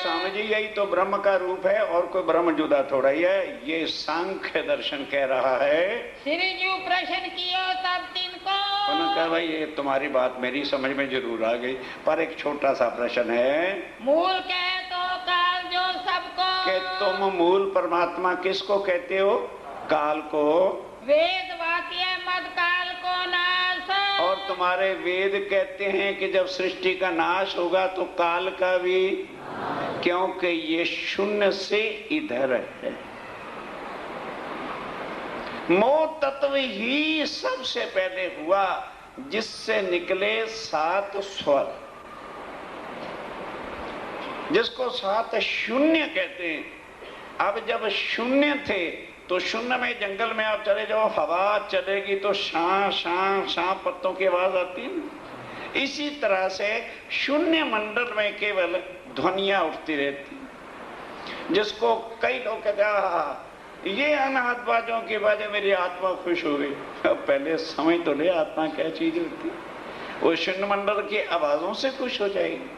स्वामी जी यही तो ब्रह्म का रूप है, और कोई ब्रह्म जुदा थोड़ा ही है। ये सांख्य दर्शन कह रहा है। श्री जी प्रश्न कियो तब तिनको। उन्होंने कहा भाई ये तुम्हारी बात मेरी समझ में जरूर आ गई, पर एक छोटा सा प्रश्न है। मूल कह तो काल जो सबको। कि तुम मूल परमात्मा किसको कहते हो? काल को। वेद वाक्य मत काल को नाश। और तुम्हारे वेद कहते हैं कि जब सृष्टि का नाश होगा तो काल का भी, क्योंकि ये शून्य से इधर है। मोह तत्व ही सबसे पहले हुआ, जिससे निकले 7 स्वर, जिसको 7 शून्य कहते हैं। अब जब शून्य थे तो शून्य में जंगल में आप चले जाओ, हवा चलेगी तो शां शां शां पत्तों की आवाज आती है। इसी तरह से शून्य मंडल में केवल ध्वनियां उठती रहती, जिसको कई लोग कहते हैं ये अनाहत बाजों की बाजें मेरी आत्मा खुश हो गई। अब पहले समझ तो ले आत्मा क्या चीज होती, वो शून्य मंडल की आवाजों से खुश हो जाएगी।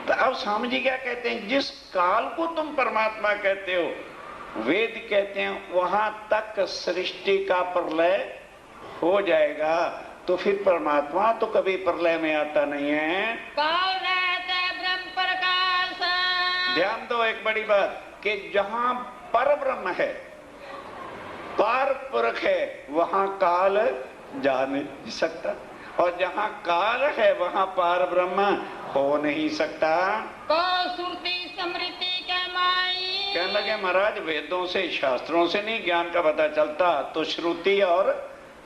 तो अब स्वामी जी क्या कहते हैं, जिस काल को तुम परमात्मा कहते हो, वेद कहते हैं वहां तक सृष्टि का प्रलय हो जाएगा, तो फिर परमात्मा तो कभी प्रलय में आता नहीं है। काल रहते ब्रह्म प्रकाश। ध्यान दो एक बड़ी बात, कि जहां पर ब्रह्म है, पार पुरख है, वहां काल जा नहीं सकता, और जहां काल है वहां पार ब्रह्म हो नहीं सकता। को श्रुति स्मृति के माई। कहने लगे महाराज वेदों से शास्त्रों से नहीं ज्ञान का पता चलता, तो श्रुति और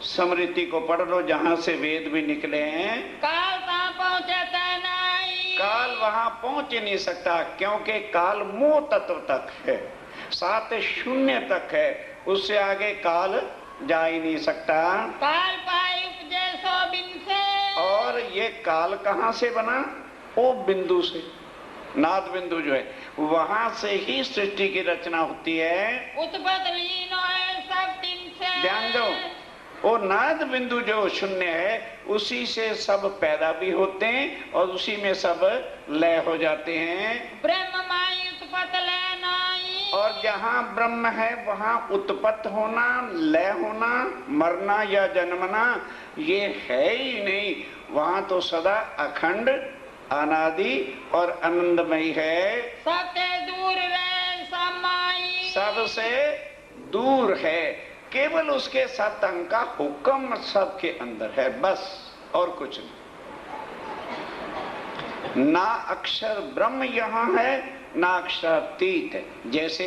स्मृति को पढ़ लो, जहां से वेद भी निकले हैं। काल कहाँ पहुँचता नहीं। काल वहां पहुंच ही नहीं सकता, क्योंकि काल मोह तत्व तक है, 7 शून्य तक है, उससे आगे काल जा ही नहीं सकता। काल पाए उपजे सो बिन से। और ये काल कहाँ से बना? ओ बिंदु से, नाद बिंदु जो है, वहां से ही सृष्टि की रचना होती है। उत्पत्ति लीन है सब दिन से। ध्यान दो, वो नाद बिंदु जो शून्य है, उसी से सब पैदा भी होते हैं और उसी में सब लय हो जाते हैं। ब्रह्म माई उत्पत्ति लय नाई। और जहाँ ब्रह्म है वहाँ उत्पत्त होना, लय होना, मरना या जन्मना ये है ही नहीं। वहाँ तो सदा अखंड, अनादि और आनंदमयी है। सबसे दूर रहे समाई। सबसे दूर है, केवल उसके सत्संग का हुक्म सबके अंदर है, बस और कुछ नहीं। ना अक्षर ब्रह्म यहाँ है, ना अक्षरातीत है। जैसे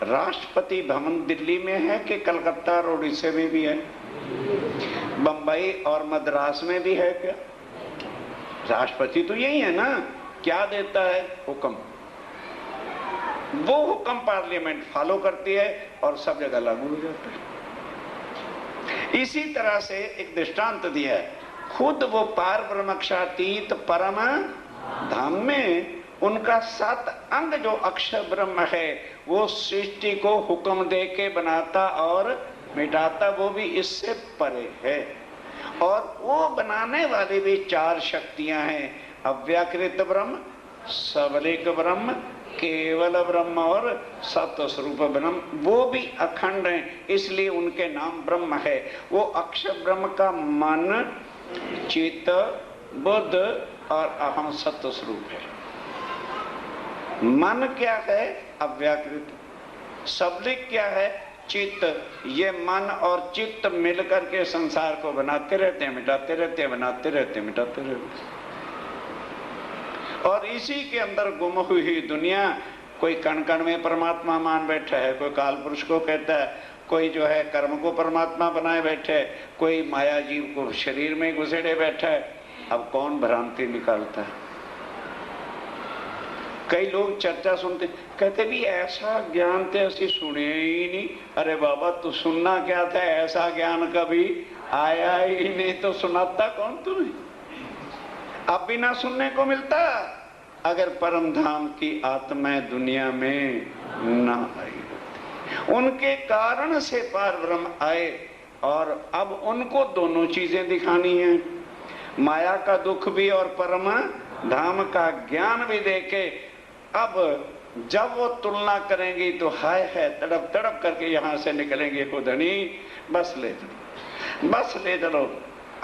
राष्ट्रपति भवन दिल्ली में है कि कलकत्ता और उड़ीसा में भी है, बंबई और मद्रास में भी है क्या? राष्ट्रपति तो यही है ना, क्या देता है? हुक्म। वो हुक्म पार्लियामेंट फॉलो करती है और सब जगह लागू हो जाता है। इसी तरह से एक दृष्टांत दिया है खुद वो पार ब्रह्मक्षातीत परम धाम में उनका 7 अंग जो अक्षर ब्रह्म है वो सृष्टि को हुक्म दे के बनाता और मिटाता, वो भी इससे परे है। और वो बनाने वाली भी 4 शक्तियां हैं, अव्याकृत ब्रह्म, सबलिक ब्रह्म, केवल ब्रह्म और सत्व स्वरूप ब्रह्म, वो भी अखंड हैं, इसलिए उनके नाम ब्रह्म है। वो अक्षर ब्रह्म का मन, चित्त, बुद्ध और अहम सत्व स्वरूप है। मन क्या है? अव्याकृत। सबलिक क्या है? चित्त। ये मन और चित्त मिलकर के संसार को बनाते रहते हैं, मिटाते रहते हैं, बनाते रहते हैं, मिटाते रहते हैं। और इसी के अंदर गुम हुई दुनिया, कोई कण कण में परमात्मा मान बैठा है, कोई काल पुरुष को कहता है, कोई जो है कर्म को परमात्मा बनाए बैठे है, कोई माया जीव को शरीर में घुसेड़े बैठा है। अब कौन भ्रांति निकालता है? कई लोग चर्चा सुनते, कहते भी ऐसा ज्ञान तो ऐसी सुने ही नहीं। अरे बाबा तू सुनना क्या था, ऐसा ज्ञान कभी आया ही नहीं तो सुनाता कौन तुम्हें? अब भी ना सुनने को मिलता अगर परम धाम की आत्माएं दुनिया में ना आई होती। उनके कारण से पार ब्रह्म आए और अब उनको दोनों चीजें दिखानी है, माया का दुख भी और परम धाम का ज्ञान भी देके। अब जब वो तुलना करेंगी तो हाय है तड़प तड़प करके यहां से निकलेंगे, खुदनी बस ले चलो, बस ले चलो,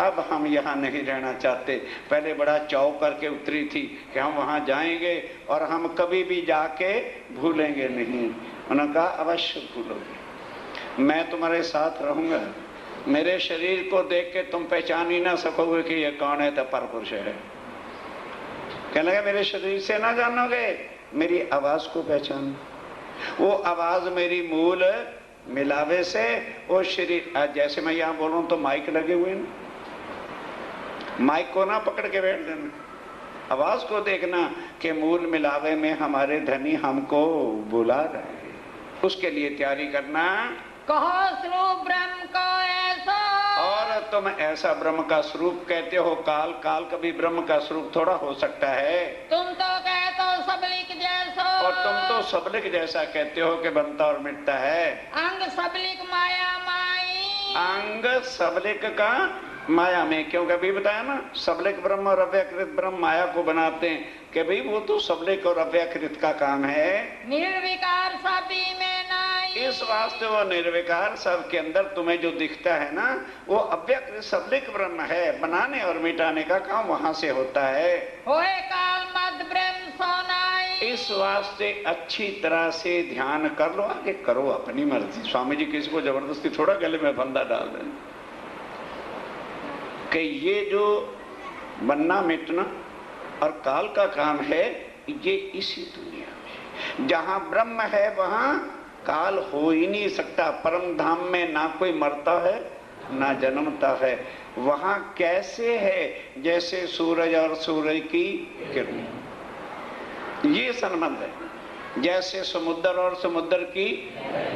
अब हम यहाँ नहीं रहना चाहते। पहले बड़ा चाव करके उतरी थी कि हम वहां जाएंगे और हम कभी भी जाके भूलेंगे नहीं। उन्होंने कहा अवश्य भूलोगे, मैं तुम्हारे साथ रहूंगा। मेरे शरीर को देख के तुम पहचान ही ना सकोगे कि ये कौन है, तो परपुरुष है। कहने लगे मेरे शरीर से ना जानोगे, मेरी आवाज को पहचानो। वो आवाज मेरी मूल मिलावे से वो शरीर, आज जैसे मैं यहाँ बोल रहा हूँ तो माइक लगे हुए हैं, माइक को ना पकड़ के बैठ देना, आवाज को देखना कि मूल मिलावे में हमारे धनी हमको बुला रहे हैं, उसके लिए तैयारी करना। कहो स्वरूप ब्रह्म को ऐसा, और तुम ऐसा ब्रह्म का स्वरूप कहते हो, काल काल कभी ब्रह्म का स्वरूप थोड़ा हो सकता है। तुम तो कहते हो सबलिक जैसा, और तुम तो सबलिक जैसा कहते हो कि बनता और मिटता है। अंग सबलिक माया माई, अंग सबलिक का माया में, क्योंकि अभी बताया ना सबलिक ब्रह्म और अव्याकृत ब्रह्म माया को बनाते हैं कि भाई वो तो सबलिक और अव्याकृत का काम है। निर्विकार सभी में नहीं, इस वास्ते वो निर्विकार सबके अंदर तुम्हें जो दिखता है ना वो अव्याकृत सबलिक ब्रह्म है, बनाने और मिटाने का काम वहां से होता है। होए काल मद ब्रह्म सोनाई, इस वास्ते अच्छी तरह से ध्यान कर लो, आगे करो अपनी मर्जी। स्वामी जी किसी को जबरदस्ती थोड़ा गले में फंदा डाल दें कि ये जो बनना मिटना और काल का काम है, ये इसी दुनिया में जहां ब्रह्म है वहां काल हो ही नहीं सकता। परम धाम में ना कोई मरता है ना जन्मता है। वहां कैसे है? जैसे सूरज और सूरज की किरण, ये संबंध है। जैसे समुद्र और समुद्र की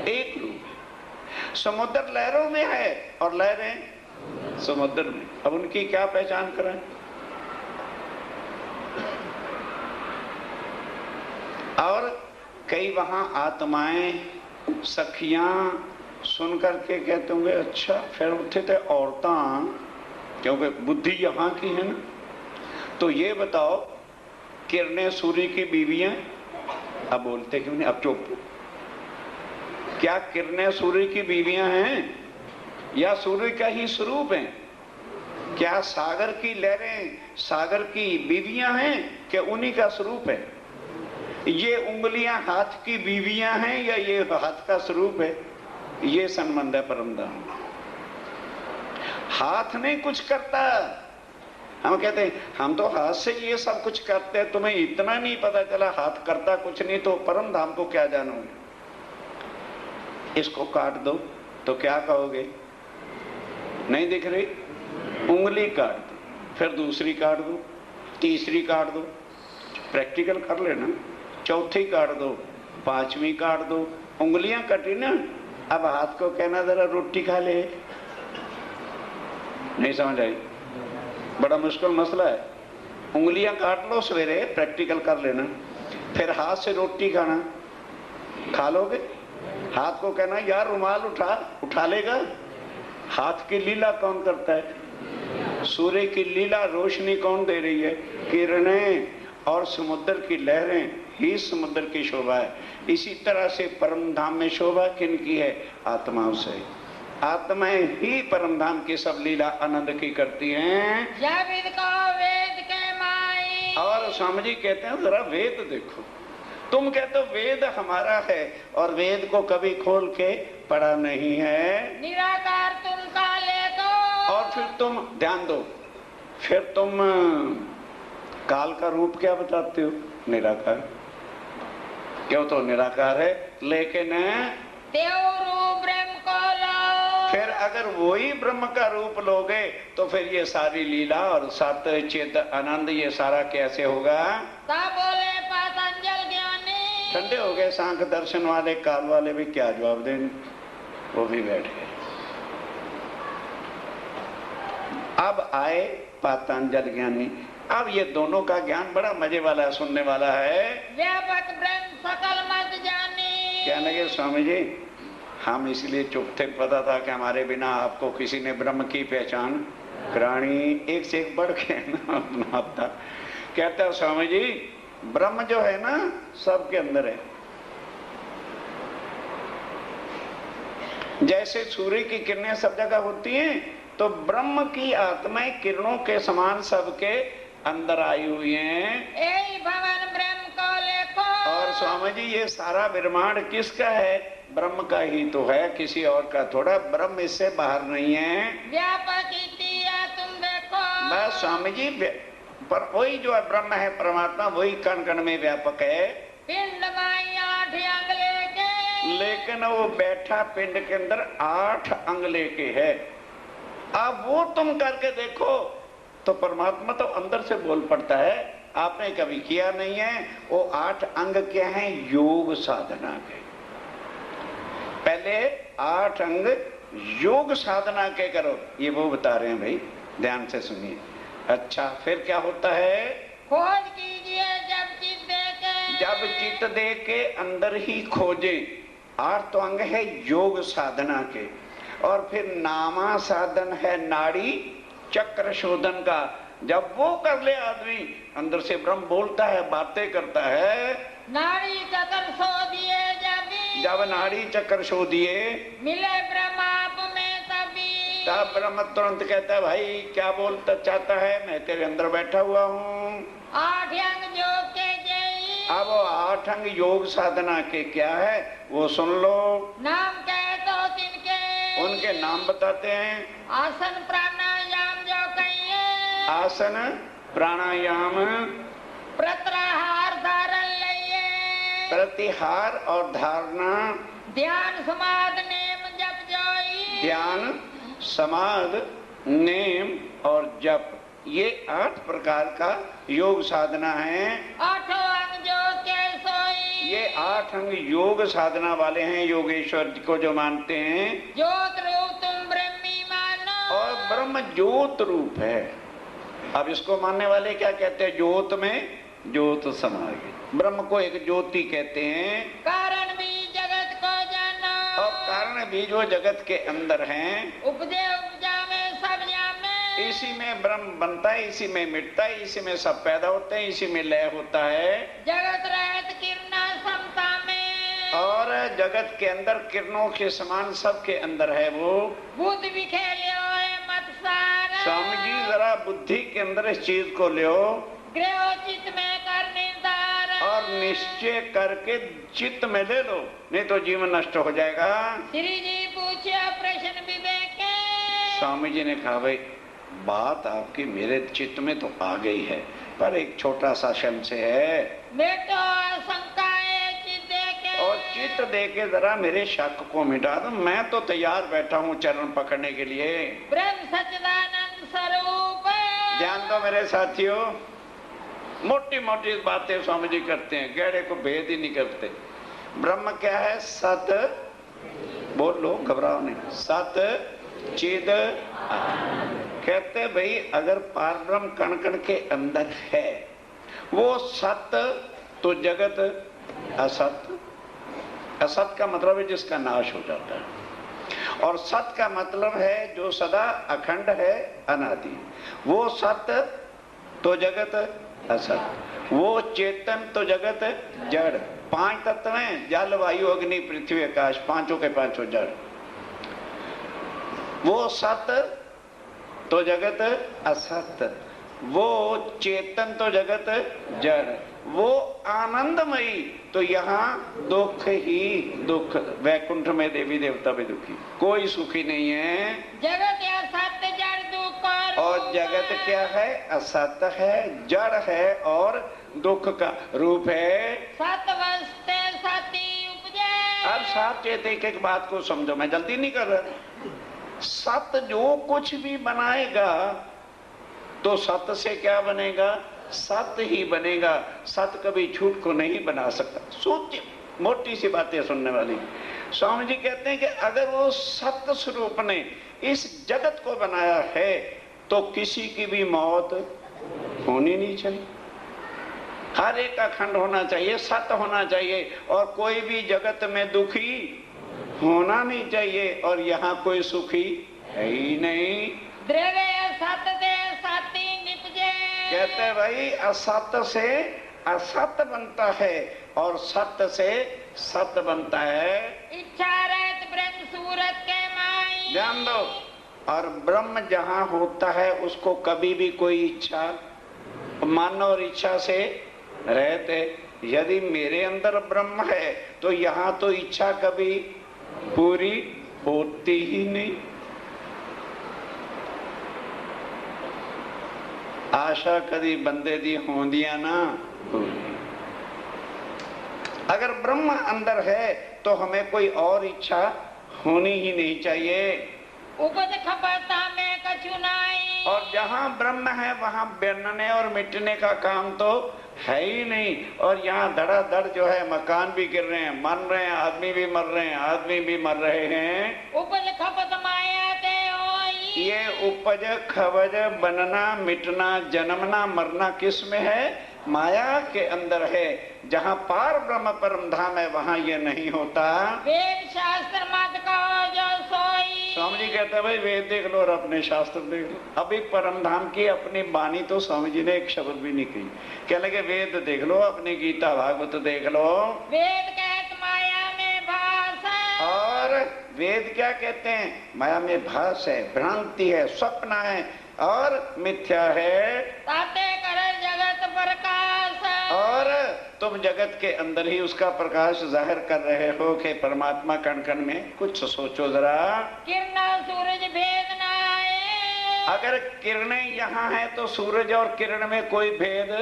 एक रूप, समुद्र लहरों में है और लहरें समुद्र में। अब उनकी क्या पहचान करें? और कई वहां आत्माएं सखियां सुन करके कहते होंगे अच्छा फिर उठे थे औरतां, क्योंकि बुद्धि यहाँ की है ना। तो ये बताओ किरणें सूर्य की बीवियां, अब बोलते क्यों नहीं? अब चुप। क्या किरणें सूर्य की बीवियां हैं या सूर्य का ही स्वरूप है? क्या सागर की लहरें सागर की बीवियां हैं कि उन्हीं का स्वरूप है? ये उंगलियां हाथ की बीवियां हैं या ये हाथ का स्वरूप है? ये संबंध है परमधाम। हाथ नहीं कुछ करता। हम कहते हैं हम तो हाथ से ये सब कुछ करते हैं, तुम्हें इतना नहीं पता चला हाथ करता कुछ नहीं तो परम धाम को क्या जानोगे? इसको काट दो तो क्या कहोगे? नहीं दिख रही? उंगली काट दो, फिर दूसरी काट दो, तीसरी काट दो, प्रैक्टिकल कर लेना, चौथी काट दो, पांचवी काट दो। उंगलियां कटी ना, अब हाथ को कहना जरा रोटी खा ले। नहीं समझ आई? बड़ा मुश्किल मसला है। उंगलियां काट लो सवेरे, प्रैक्टिकल कर लेना, फिर हाथ से रोटी खाना, खा लोगे? हाथ को कहना यार रुमाल उठा, उठा लेगा? हाथ की लीला कौन करता है? सूर्य की लीला रोशनी कौन दे रही है? किरणें और समुद्र की लहरें ही समुद्र की शोभा है। इसी तरह से परम धाम में शोभा किन की है? आत्माओं से। आत्माएं ही परम धाम की सब लीला आनंद की करती हैं। जब इनको वेद के माई। और स्वामी जी कहते हैं जरा वेद देखो। तुम कहते हो वेद हमारा है और वेद को कभी खोल के पढ़ा नहीं है। निराकार तुम काले को। और फिर तुम ध्यान दो, फिर तुम काल का रूप क्या बताते हो? निराकार। क्यों? तो निराकार है, लेकिन ब्रह्म को लो। फिर अगर वही ब्रह्म का रूप लोगे तो फिर ये सारी लीला और सत्य चित आनंद ये सारा कैसे होगा? तब बोले पतंजल ज्ञानी। ठंडे हो गए सांख दर्शन वाले, काल वाले भी क्या जवाब दें, वो भी बैठ गए। अब आए पतंजल ज्ञानी। अब ये दोनों का ज्ञान बड़ा मजे वाला है, सुनने वाला है। व्यापक ब्रह्म सकल मत जानी। क्या लगे स्वामी जी, हम इसलिए चुप थे, पता था कि हमारे बिना आपको किसी ने ब्रह्म की पहचान करानी। एक से एक बढ़ के अपना था। कहता है स्वामी जी ब्रह्म जो है ना सबके अंदर है। जैसे सूर्य की किरणें सब जगह होती हैं, तो ब्रह्म की आत्माएं किरणों के समान सबके अंदर आई हुई हैं। ए भवन ब्रह्म को लेखो। और स्वामी जी ये सारा ब्रह्मांड किसका है? ब्रह्म का ही तो है, किसी और का थोड़ा। ब्रह्म इससे बाहर नहीं है। व्यापक इतिया तुम देखो। बस स्वामी जी, पर वही जो है ब्रह्म है परमात्मा, वही कण कण में व्यापक है। पिंड माई 8 अंग लेके। लेकिन वो बैठा पिंड के अंदर 8 अंग लेके है। अब वो तुम करके देखो तो परमात्मा तो अंदर से बोल पड़ता है। आपने कभी किया नहीं है। वो 8 अंग क्या हैं? योग साधना के। पहले 8 अंग योग साधना के करो, ये वो बता रहे हैं भाई, ध्यान से सुनिए। अच्छा फिर क्या होता है? खोज कीजिए जब चित देके। जब चित्त दे के अंदर ही खोजे। 8 तो अंग है योग साधना के। और फिर नामा साधन है नाड़ी चक्र शोधन का। जब वो कर ले आदमी, अंदर से ब्रह्म बोलता है, बातें करता है। नाड़ी चक्र सो दिए जब नाड़ी चक्र सो दिए, मिले ब्रह्म आप में तभी। तब ब्रह्म तुरंत कहता है भाई क्या बोलता चाहता है? मैं तेरे अंदर बैठा हुआ हूँ। 8 अंग योग के जय। अब 8 अंग योग साधना के क्या है वो सुन लो। नाम कहे तो तिनके। उनके नाम बताते हैं। आसन प्राणायाम जो कहिए। आसन प्राणायाम प्रत्याहार धारण लइए। प्रतिहार और धारणा। ध्यान समाध नेम जप जोई। ध्यान समाध नेम और जप, ये 8 प्रकार का योग साधना है। 8 अंग जो के सोई। ये 8 अंग योग साधना वाले हैं, योगेश्वर को जो मानते हैं। ज्योत रूप तुम ब्रह्मी मानो। और ब्रह्म ज्योत रूप है। अब इसको मानने वाले क्या कहते हैं? ज्योत में ज्योत समा गई। ब्रह्म को एक ज्योति कहते हैं। कारण भी जगत को जानो। और कारण भी जो जगत के अंदर हैं। उपजे उपजा में सब जामे। इसी में ब्रह्म बनता है, इसी में मिटता है, इसी में सब पैदा होते हैं, इसी में लय होता है। जगत रहत किरणा समता में। और जगत के अंदर किरणों के समान सबके अंदर है वो। बुद्ध विखेलियो है मत सार। स्वामी जी जरा बुद्धि के अंदर इस चीज को लो गृह चित्त में कर निर्धार। और निश्चय करके चित्त में ले लो, नहीं तो जीवन नष्ट हो जाएगा। श्री जी पूछे प्रश्न विवेक। स्वामी जी ने कहा भाई बात आपकी मेरे चित्त में तो आ गई है, पर एक छोटा सा संशय है। बेटो शंकाए चित्त देके। और चित्त दे के जरा मेरे शक को मिटा दो। मैं तो तैयार बैठा हूँ चरण पकड़ने के लिए। ब्रह्म सच्चिदानंद स्वरूप। ध्यान दो मेरे साथियों, मोटी मोटी बातें स्वामी जी करते हैं, गहरे को भेद ही नहीं करते। ब्रह्म क्या है? सत, बोलो घबराओ नहीं। सत चिद कहते भाई अगर पारब्रह्म कण कण के अंदर है वो सत्य तो जगत असत। असत का मतलब है जिसका नाश हो जाता है, और सत का मतलब है जो सदा अखंड है, अनादि। वो सत्य तो जगत असत, वो चेतन तो जगत जड़। पांच तत्व हैं, जल वायु अग्नि पृथ्वी आकाश, पांचों के पांचों जड़। वो सत्य तो जगत असत, वो चेतन तो जगत जड़, वो आनंदमयी तो यहाँ दुख ही दुख। वैकुंठ में देवी देवता भी दुखी, कोई सुखी नहीं है। जगत या सत्य जड़ दुख और जगत क्या है? असत्य है, जड़ है और दुख का रूप है। सत्य वस्ते सती उपजे। अब साथ चेत एक बात को समझो, मैं जल्दी नहीं कर रहा। सत्य जो कुछ भी बनाएगा तो सत्य से क्या बनेगा? सत्य ही बनेगा। सत्य कभी झूठ को नहीं बना सकता। सोचिए, मोटी सी बातें सुनने वाली। स्वामी जी कहते हैं कि अगर वो सत्य स्वरूप ने इस जगत को बनाया है तो किसी की भी मौत होनी नहीं चाहिए। हर एक अखंड होना चाहिए, सत्य होना चाहिए, और कोई भी जगत में दुखी होना नहीं चाहिए। और यहाँ कोई सुखी है ही नहीं। द्रव्य सत्य दे सती निपजे। कहते भाई असत्य से असत्य बनता है और सत्य से सत्य बनता है। इच्छा रहित ब्रह्म सूरत के माई। ध्यान दो, और ब्रह्म जहाँ होता है उसको कभी भी कोई इच्छा, मन और इच्छा से रहते। यदि मेरे अंदर ब्रह्म है तो यहाँ तो इच्छा कभी पूरी होती ही नहीं। आशा कभी बंदे दी होंदिया ना। अगर ब्रह्म अंदर है तो हमें कोई और इच्छा होनी ही नहीं चाहिए। उपज खपता में कछु नाई। और जहाँ ब्रह्म है वहाँ बनने और मिटने का काम तो है ही नहीं। और यहाँ धड़ाधड़ जो है मकान भी गिर रहे हैं, मर रहे हैं, आदमी भी मर रहे हैं, आदमी भी मर रहे हैं। उपज खपत माया ते होई। ये उपज खवज बनना मिटना जन्मना मरना किस में है? माया के अंदर है। जहाँ पार ब्रह्म परम धाम है वहाँ ये नहीं होता। वेद शास्त्र मत कहो जो सोई। स्वामी जी कहते हैं भाई वेद देख लो और अपने शास्त्र देख लो। अभी परम धाम की अपनी वाणी तो स्वामी जी ने एक शब्द भी नहीं कही। कह लगे वेद देख लो, अपनी गीता भागवत देख लो। वेद कहत माया में भास है। और वेद क्या कहते हैं? माया में भास है, भ्रांति है, स्वप्न है और मिथ्या है। ताते कर जगत प्रकाश। और तुम जगत के अंदर ही उसका प्रकाश जाहिर कर रहे हो कि परमात्मा कण कण में। कुछ सोचो जरा, किरण सूरज भेद न आए। अगर किरणें यहाँ है तो सूरज और किरण में कोई भेद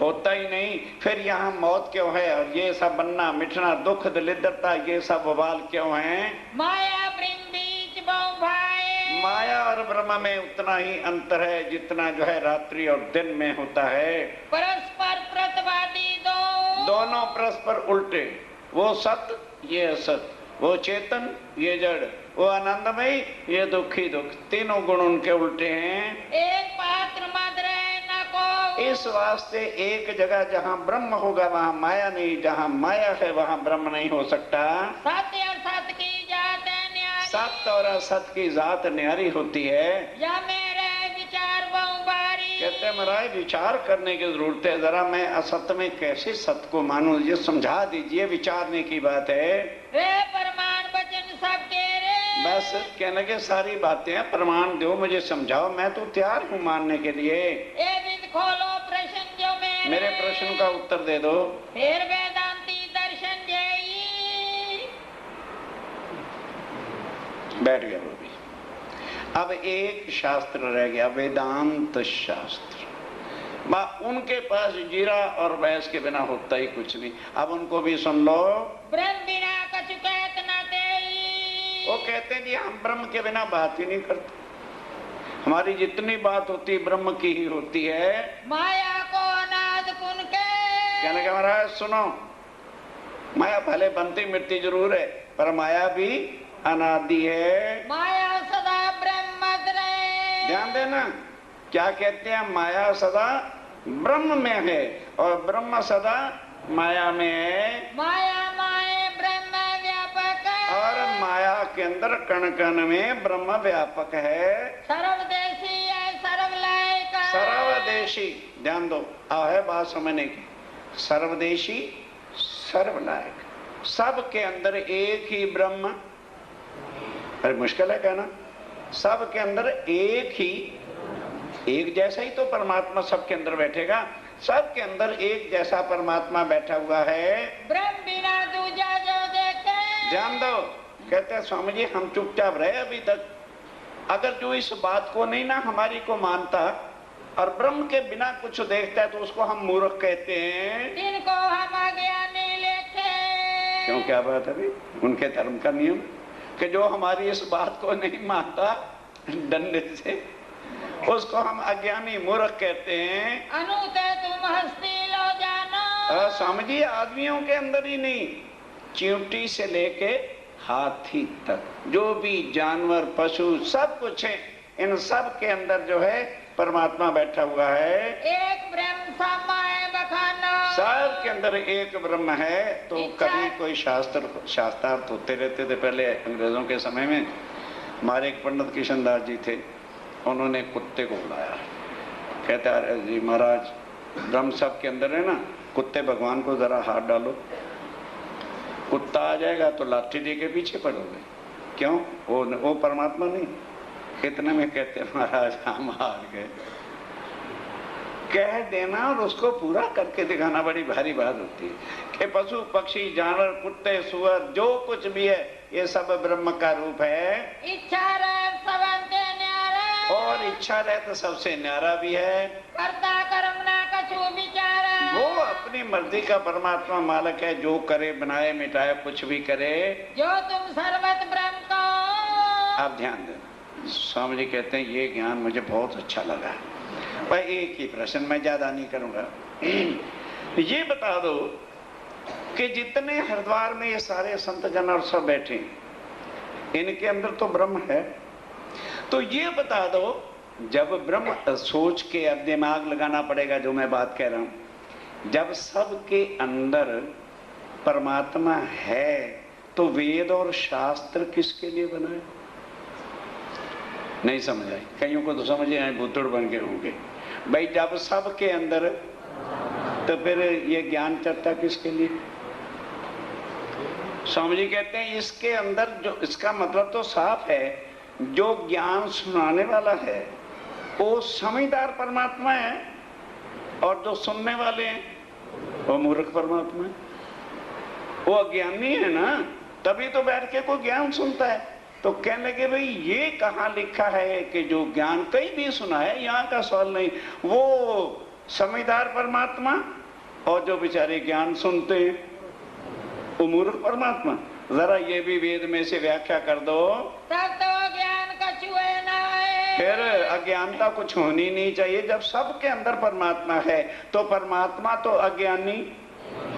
होता ही नहीं। फिर यहाँ मौत क्यों है? और ये सब बनना मिटना दुख दरिद्रता ये सब बवाल क्यों है? माया ब्रह्म बीच बहु भाई। माया और ब्रह्म में उतना ही अंतर है जितना जो है रात्रि और दिन में होता है। परस्पर प्रतिवादी दो। दोनों परस्पर उल्टे। वो सत्य ये असत, वो चेतन ये जड़, वो आनंदमय ये दुखी दुख। तीनों गुण उनके उल्टे हैं। एक पात्र मत रहे न को। इस वास्ते एक जगह जहाँ ब्रह्म होगा वहाँ माया नहीं, जहाँ माया है वहाँ ब्रह्म नहीं हो सकता। सत्य और सत्य की जात न्यारी। सत्य और असत की जात न्यारी होती है। या मेरे विचार बहु बारी। कहते महाराज विचार करने की जरूरत है। जरा मैं असत्य में कैसे सत्य को मानूं ये समझा दीजिए, विचारने की बात है। रे प्रमाण वचन सब तेरे। बस कहने के सारी बातें प्रमाण दो, मुझे समझाओ, मैं तो तैयार हूँ मानने के लिए। ए विद खोलो प्रश्न जो मेरे प्रश्न का उत्तर दे दो। फिर वेदांती दर्शन जेई। बैठ गया वो भी। अब एक शास्त्र रह गया, वेदांत शास्त्र। उनके पास जीरा और भैंस के बिना होता ही कुछ नहीं। अब उनको भी सुन लो। ब्रह्म बिना कछु कहत न देई। वो कहते हैं जी हम ब्रह्म के बिना बात ही नहीं करते। हमारी जितनी बात होती ब्रह्म की ही होती है। माया को अनाद पुन के। कहने का महाराज सुनो, माया भले बनती मिटती जरूर है पर माया भी अनादि है। माया सदा ध्यान देना, क्या कहते हैं, माया सदा ब्रह्म में है और ब्रह्म सदा माया में है। माया माए ब्रह्म व्यापक और माया के अंदर कण कण में ब्रह्म व्यापक है। सर्वदेशी है सर्वलय का सर्वदेशी, ध्यान दो, है बात समझने की। सर्वदेशी सर्वलायक, सब के अंदर एक ही ब्रह्म। अरे मुश्किल है कहना, सब के अंदर एक ही, एक जैसा ही तो परमात्मा सबके अंदर बैठेगा। सबके अंदर एक जैसा परमात्मा बैठा हुआ है। ब्रह्म बिना दूजा जो देखे। ध्यान दो, कहते हैं स्वामी जी हम चुपचाप रहे अभी तक। अगर जो इस बात को नहीं ना हमारी को मानता और ब्रह्म के बिना कुछ देखता है तो उसको हम मूर्ख कहते हैं। इनको हम अज्ञानी लेखे। क्यों, क्या बात है भाई, उनके धर्म का नियम कि जो हमारी इस बात को नहीं मानता डंडे से, उसको हम अज्ञानी मूर्ख कहते हैं। अनुते तुम हस्ती लो जानो। स्वामी जी आदमियों के अंदर ही नहीं, चींटी से लेके हाथी तक जो भी जानवर पशु सब कुछ है, इन सब के अंदर जो है परमात्मा बैठा हुआ है। एक ब्रह्म समाए बखानो। सब के अंदर एक ब्रह्म है। तो कभी कोई शास्त्रार्थ होते रहते थे पहले अंग्रेजों के समय में। हमारे एक पंडित किशन दास जी थे, उन्होंने कुत्ते को बुलाया, कहता है जी महाराज ब्रह्म सब के अंदर है ना, कुत्ते भगवान को जरा हाथ डालो, कुत्ता आ जाएगा तो लाठी दे के पीछे पड़ोगे। क्यों, वो परमात्मा नहीं। इतने में कहते महाराज हम हार गए। कह देना और उसको पूरा करके दिखाना बड़ी भारी बात होती है कि पशु पक्षी जानवर कुत्ते सुअर जो कुछ भी है ये सब ब्रह्म का रूप है। इच्छा रहे सबंते न्यारा। और इच्छा रहे तो सबसे न्यारा भी है। करता कर्म ना कछु विचारा। वो अपनी मर्जी का परमात्मा मालिक है, जो करे बनाए मिटाए कुछ भी करे। जो तुम सर्वत ब्रह्म को। आप ध्यान देना, स्वामी जी कहते हैं ये ज्ञान मुझे बहुत अच्छा लगा। भाई एक ही प्रश्न, मैं ज्यादा नहीं करूंगा। ये बता दो कि जितने हरिद्वार में ये सारे संत जन और सब बैठे, इनके अंदर तो ब्रह्म है। तो ये बता दो, जब ब्रह्म सोच के अब दिमाग लगाना पड़ेगा जो मैं बात कह रहा हूं, जब सबके अंदर परमात्मा है तो वेद और शास्त्र किसके लिए बनाए? नहीं समझ आई, कईयों को तो समझ आए भूतड़ बन के होंगे। भाई जब सबके अंदर तो फिर ये ज्ञान चर्चा किसके लिए? स्वामी जी कहते हैं इसके अंदर जो, इसका मतलब तो साफ है, जो ज्ञान सुनाने वाला है वो समझदार परमात्मा है और जो सुनने वाले हैं वो मूर्ख परमात्मा है। वो अज्ञानी है ना, तभी तो बैठ के कोई ज्ञान सुनता है। तो कहने लगे भाई ये कहाँ लिखा है कि जो ज्ञान कहीं भी सुना है, यहाँ का सवाल नहीं, वो समझदार परमात्मा और जो बेचारे ज्ञान सुनते हैं वो मूर्ख परमात्मा। जरा ये भी वेद में से व्याख्या कर दो। तब तो ज्ञान कछु है ना है। फिर अज्ञानता कुछ होनी नहीं चाहिए। जब सबके अंदर परमात्मा है तो परमात्मा तो अज्ञानी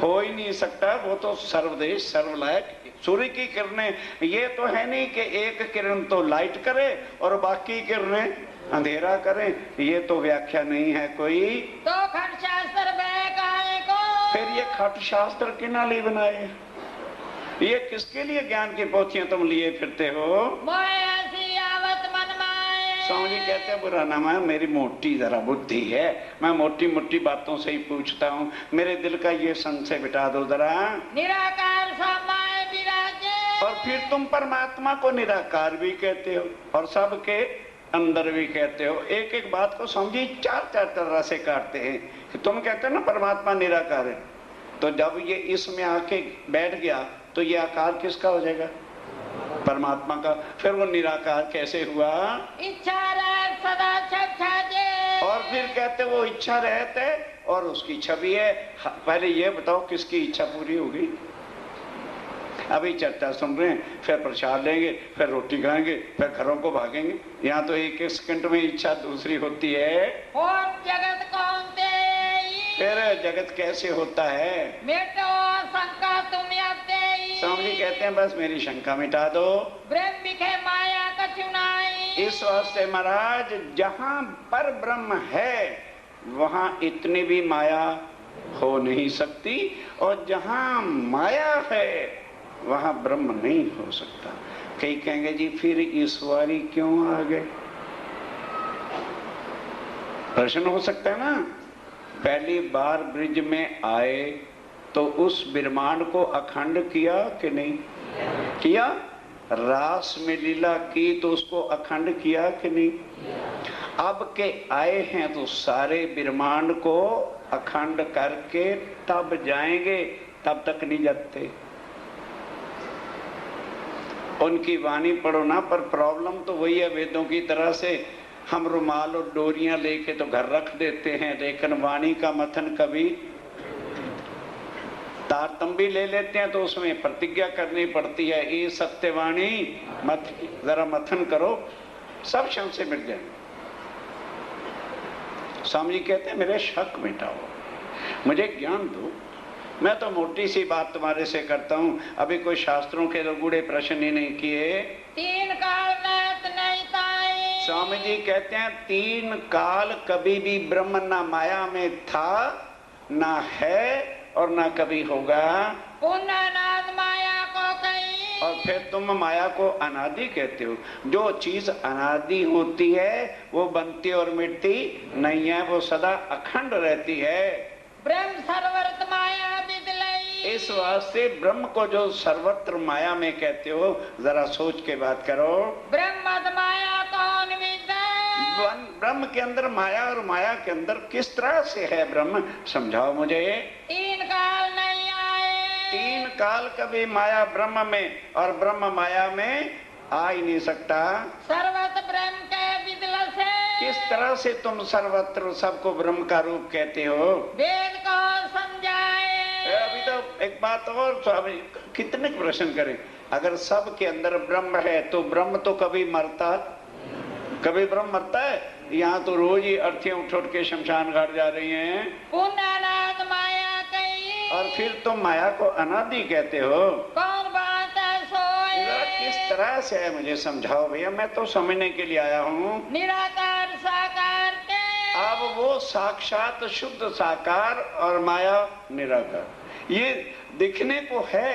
हो ही नहीं सकता। वो तो सर्वदेश सर्वलायक। सूर्य की किरणें ये तो है नहीं कि एक किरण तो लाइट करे और बाकी किरणें अंधेरा करें, ये तो व्याख्या नहीं है कोई। तो खट शास्त्र बहकाए को। फिर ये खट शास्त्र किना लिए बनाए? ये किसके लिए ज्ञान की पोथियां तुम लिए फिरते हो? मोहसी आवत मन माए। स्वामी जी कहते हैं बुरा ना मैं, मेरी मोटी जरा बुद्धि है, मैं मोटी मोटी बातों से ही पूछता हूँ, मेरे दिल का ये संशय बिठा दो जरा। निराकार समाए विराजे। और फिर तुम परमात्मा को निराकार भी कहते हो और सबके अंदर भी कहते हो। एक एक बात को समझी चार चार तरह से काटते हैं कि तुम कहते हो ना परमात्मा निराकार है, तो जब ये इसमें आके बैठ गया तो ये आकार किसका हो जाएगा? परमात्मा का। फिर वो निराकार कैसे हुआ? इच्छा रह सदा छप छाजे। और फिर कहते वो इच्छा रहते और उसकी छवि है। पहले ये बताओ किसकी इच्छा पूरी होगी? अभी चर्चा सुन रहे हैं, फिर प्रसाद लेंगे, फिर रोटी खाएंगे, फिर घरों को भागेंगे। यहाँ तो एक एक सेकंड में इच्छा दूसरी होती है। और जगत कौन ते। फिर जगत कैसे होता है? मिटो शंका तुम अपते। स्वामी जी कहते हैं बस मेरी शंका मिटा दो। ब्रह्म बिखे माया कछु नाई। इस वास्ते महाराज जहां पर ब्रह्म है वहां इतनी भी माया हो नहीं सकती, और जहां माया है वहां ब्रह्म नहीं हो सकता। कई कहेंगे जी फिर ईश्वरी क्यों आ गए? प्रश्न हो सकता है ना। पहली बार ब्रिज में आए तो उस ब्रह्मांड को अखंड किया कि नहीं किया? रास में लीला की तो उसको अखंड किया कि नहीं? अब के आए हैं तो सारे ब्रह्मांड को अखंड करके तब जाएंगे, तब तक नहीं जाते। उनकी वाणी पढ़ो ना, पर प्रॉब्लम तो वही है वेदों की तरह से। हम रुमाल और डोरियां लेके तो घर रख देते हैं, लेकिन वाणी का मथन कभी, तारतंबी ले लेते हैं तो उसमें प्रतिज्ञा करनी पड़ती है, ये सत्यवाणी मत, जरा मथन करो, सब संशय मिट जाए। स्वामी जी कहते हैं मेरे शक मिटाओ, मुझे ज्ञान दो। मैं तो मोटी सी बात तुम्हारे से करता हूँ, अभी कोई शास्त्रों के तो गूढ़े प्रश्न ही नहीं किए। तीन काल में नहीं ताई। स्वामी जी कहते हैं 3 काल कभी भी ब्रह्म ना माया में था, ना है और ना कभी होगा। पुनः माया को कही। और फिर तुम माया को अनादि कहते हो। जो चीज अनादि होती है वो बनती और मिटती नहीं है, वो सदा अखंड रहती है। ब्रह्म सर्वत्र माया विदलई। इस वास्ते ब्रह्म को जो सर्वत्र माया में कहते हो, जरा सोच के बात करो। ब्रह्म माया कौन विदे? ब्रह्म के अंदर माया और माया के अंदर किस तरह से है ब्रह्म, समझाओ मुझे। 3 काल नहीं आए। 3 काल कभी माया ब्रह्म में और ब्रह्म माया में आ ही नहीं सकता। सर्वत्र ब्रह्म के विदल से। किस तरह से तुम सर्वत्र सबको ब्रह्म का रूप कहते हो? वेद को समझाए। अभी तो एक बात और, स्वामी कितने प्रश्न करें। अगर सब के अंदर ब्रह्म है तो ब्रह्म तो कभी मरता, कभी ब्रह्म मरता है? यहाँ तो रोज ही अर्थियां उठ उठ के शमशान घाट जा रही हैं। पुनः माया कही। और फिर तुम माया को अनादि कहते हो। कौन बात है सोए? किस तरह से है मुझे समझाओ भैया, मैं तो समझने के लिए आया हूँ। निराकार साकार के। अब वो साक्षात शुद्ध साकार और माया निराकार, ये दिखने को है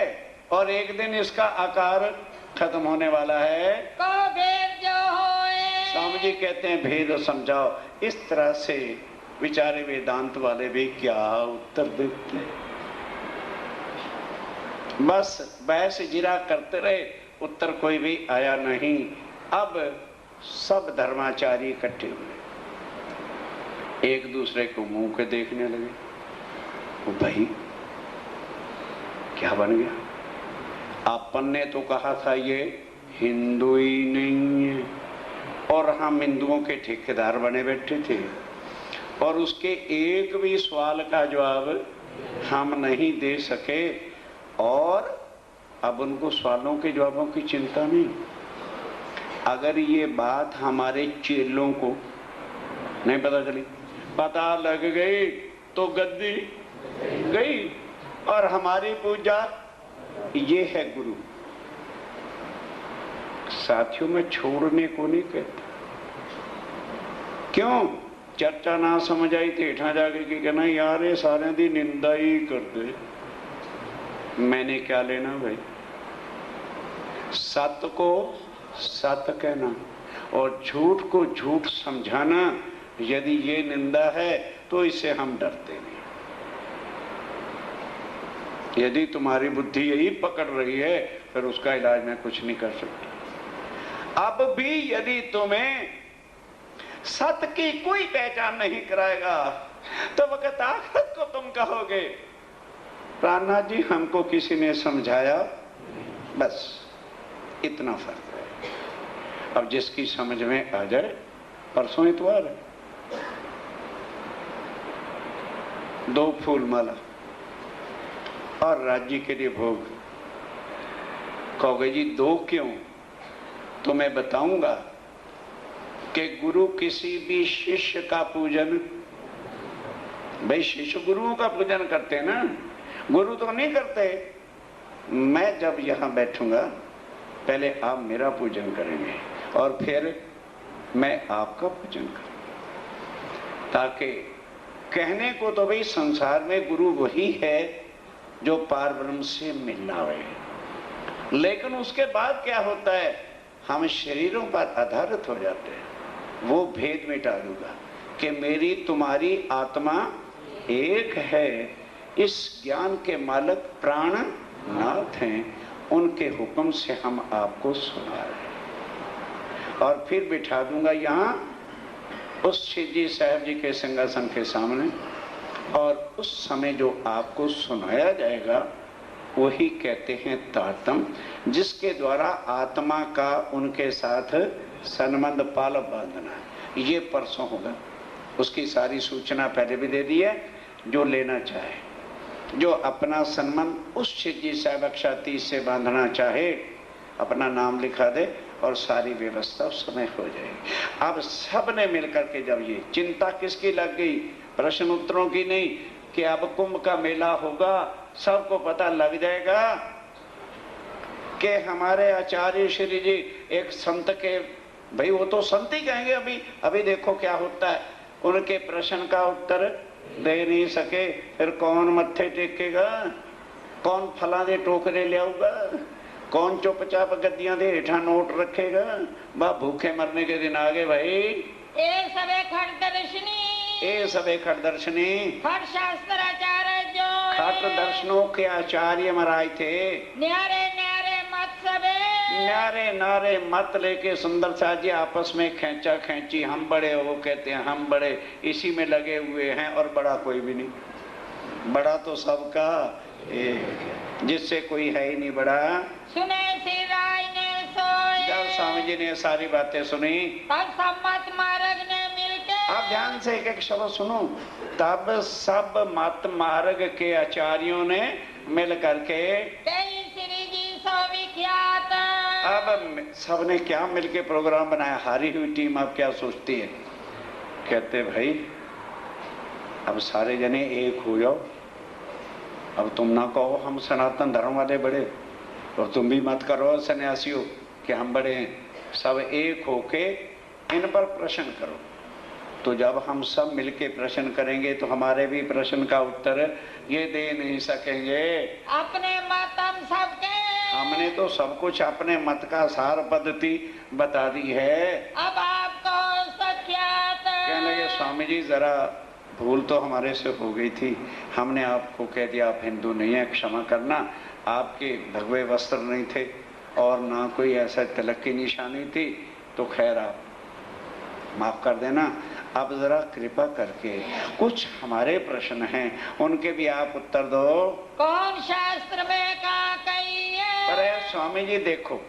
और एक दिन इसका आकार खत्म होने वाला है। को भेद जो होए। स्वामी जी कहते हैं भेद समझाओ। इस तरह से विचारे वेदांत वाले भी क्या उत्तर देते हैं? बस बहस जिरा करते रहे, उत्तर कोई भी आया नहीं। अब सब धर्माचारी इकट्ठे हुए, एक दूसरे को मुंह के देखने लगे। वो भाई क्या बन गया? अपन ने तो कहा था ये हिंदू ही नहीं है, और हम हिंदुओं के ठेकेदार बने बैठे थे, और उसके एक भी सवाल का जवाब हम नहीं दे सके। और अब उनको सवालों के जवाबों की चिंता नहीं। अगर ये बात हमारे चेलों को नहीं पता चली, पता लग गई तो गद्दी गई। और हमारी पूजा ये है गुरु। साथियों में छोड़ने को नहीं कहता। क्यों? चर्चा ना समझ आई तो हेठा जाकर के कहना यार ये सारे दी निंदा ही कर दे। मैंने क्या लेना भाई? सत्य को सत्य कहना और झूठ को झूठ समझाना, यदि ये निंदा है तो इससे हम डरते नहीं। यदि तुम्हारी बुद्धि यही पकड़ रही है फिर उसका इलाज मैं कुछ नहीं कर सकता। अब भी यदि तुम्हें सत्य की कोई पहचान नहीं कराएगा तो वक्त आखिरत को तुम कहोगे प्राणनाथ जी हमको किसी ने समझाया, बस इतना फर्क है। अब जिसकी समझ में आ जाए, परसों इतवार है, 2 फूल माला और राज्य के लिए भोग। कहोगे जी 2 क्यों? तो मैं बताऊंगा कि गुरु किसी भी शिष्य का पूजन, भाई शिष्य गुरुओं का पूजन करते हैं ना, गुरु तो नहीं करते। मैं जब यहाँ बैठूंगा पहले आप मेरा पूजन करेंगे और फिर मैं आपका भजन करूं, ताकि कहने को तो भाई संसार में गुरु वही है जो पार ब्रह्म से मिलना है, लेकिन उसके बाद क्या होता है, हम शरीरों पर आधारित हो जाते हैं। वो भेद मिटा दूंगा कि मेरी तुम्हारी आत्मा एक है। इस ज्ञान के मालिक प्राणनाथ हैं, उनके हुक्म से हम आपको सुना रहे हैं। और फिर बिठा दूंगा यहाँ उस शिवजी साहब जी के सिंहासन के सामने, और उस समय जो आपको सुनाया जाएगा वही कहते हैं तारतम, जिसके द्वारा आत्मा का उनके साथ संबंध पाल बांधना। ये परसों होगा, उसकी सारी सूचना पहले भी दे दी है। जो लेना चाहे, जो अपना संबंध उस शिवजी साहब अक्षाती से बांधना चाहे, अपना नाम लिखा दे और सारी व्यवस्था उस समय हो जाएगी। अब सब ने मिलकर के, जब ये चिंता किसकी लग गई, प्रश्न उत्तरों की नहीं, कि अब कुंभ का मेला होगा, सबको पता लग जाएगा कि हमारे आचार्य श्री जी एक संत के, भाई वो तो संत ही कहेंगे, अभी देखो क्या होता है, उनके प्रश्न का उत्तर दे नहीं सके, फिर कौन मत्थे टेकेगा, कौन फला दे टोकरे ले आऊगा, कौन चुपचाप गद्दियां दे हेठा नोट रखेगा। बा भूखे मरने के दिन आ गए भाई। ए सबे खड़दर्शनी, ए सबे खड़दर्शनी, खड़ शास्त्र आचार्य जो खट दर्शनों के आचार्य महाराज थे। न्यारे न्यारे मत सबे, न्यारे नारे मत लेके सुंदर सा जी आपस में खैंचा खैंची, हम बड़े, वो कहते हैं हम बड़े, इसी में लगे हुए हैं। और बड़ा कोई भी नहीं, बड़ा तो सबका एक, जिससे कोई है ही नहीं बड़ा। सुने श्री राय ने सोए, जब स्वामी जी ने सारी बातें सुनी, तब सब मत मार्ग ने मिलके, आप ध्यान से एक एक शब्द सुनो, तब सब मत मार्ग के आचार्यों ने मिल करके, कई श्री जी सो विख्यात। अब सबने क्या मिलके प्रोग्राम बनाया। हारी हुई टीम अब क्या सोचती है, कहते भाई अब सारे जने एक हो जाओ, अब तुम ना कहो हम सनातन धर्म वाले बड़े, और तुम भी मत करो सन्यासियों कि हम बड़े हैं। सब एक होके इन पर प्रश्न करो। तो जब हम सब मिलके प्रश्न करेंगे तो हमारे भी प्रश्न का उत्तर ये दे नहीं सकेंगे। अपने मत हम सबके, हमने तो सब कुछ अपने मत का सार पद्धति बता दी है। अब आपको सख्यात। कहने लगे स्वामी जी जरा भूल तो हमारे से हो गई थी, हमने आपको कह दिया आप हिंदू नहीं है, क्षमा करना। आपके भगवे वस्त्र नहीं थे और ना कोई ऐसा तिलक की निशानी थी, तो खैर आप माफ कर देना। अब जरा कृपा करके कुछ हमारे प्रश्न हैं, उनके भी आप उत्तर दो। कौन शास्त्र में का कहिए। अरे स्वामी जी देखो,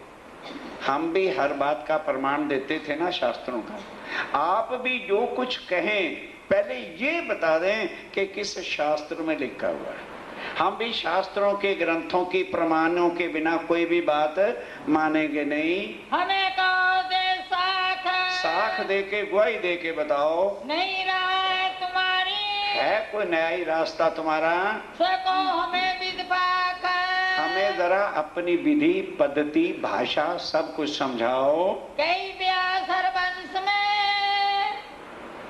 हम भी हर बात का प्रमाण देते थे ना शास्त्रों का, आप भी जो कुछ कहें पहले ये बता दें कि किस शास्त्र में लिखा हुआ है। हम भी शास्त्रों के ग्रंथों की प्रमाणों के बिना कोई भी बात मानेंगे नहीं। हमें कहो दे साख, साख दे के ग्वाही दे के बताओ, नहीं रहा है तुम्हारी, है कोई नया ही रास्ता तुम्हारा। सको हमें विद्वाक, हमें जरा अपनी विधि पद्धति भाषा सब कुछ समझाओ। कई व्यास हरवंश में,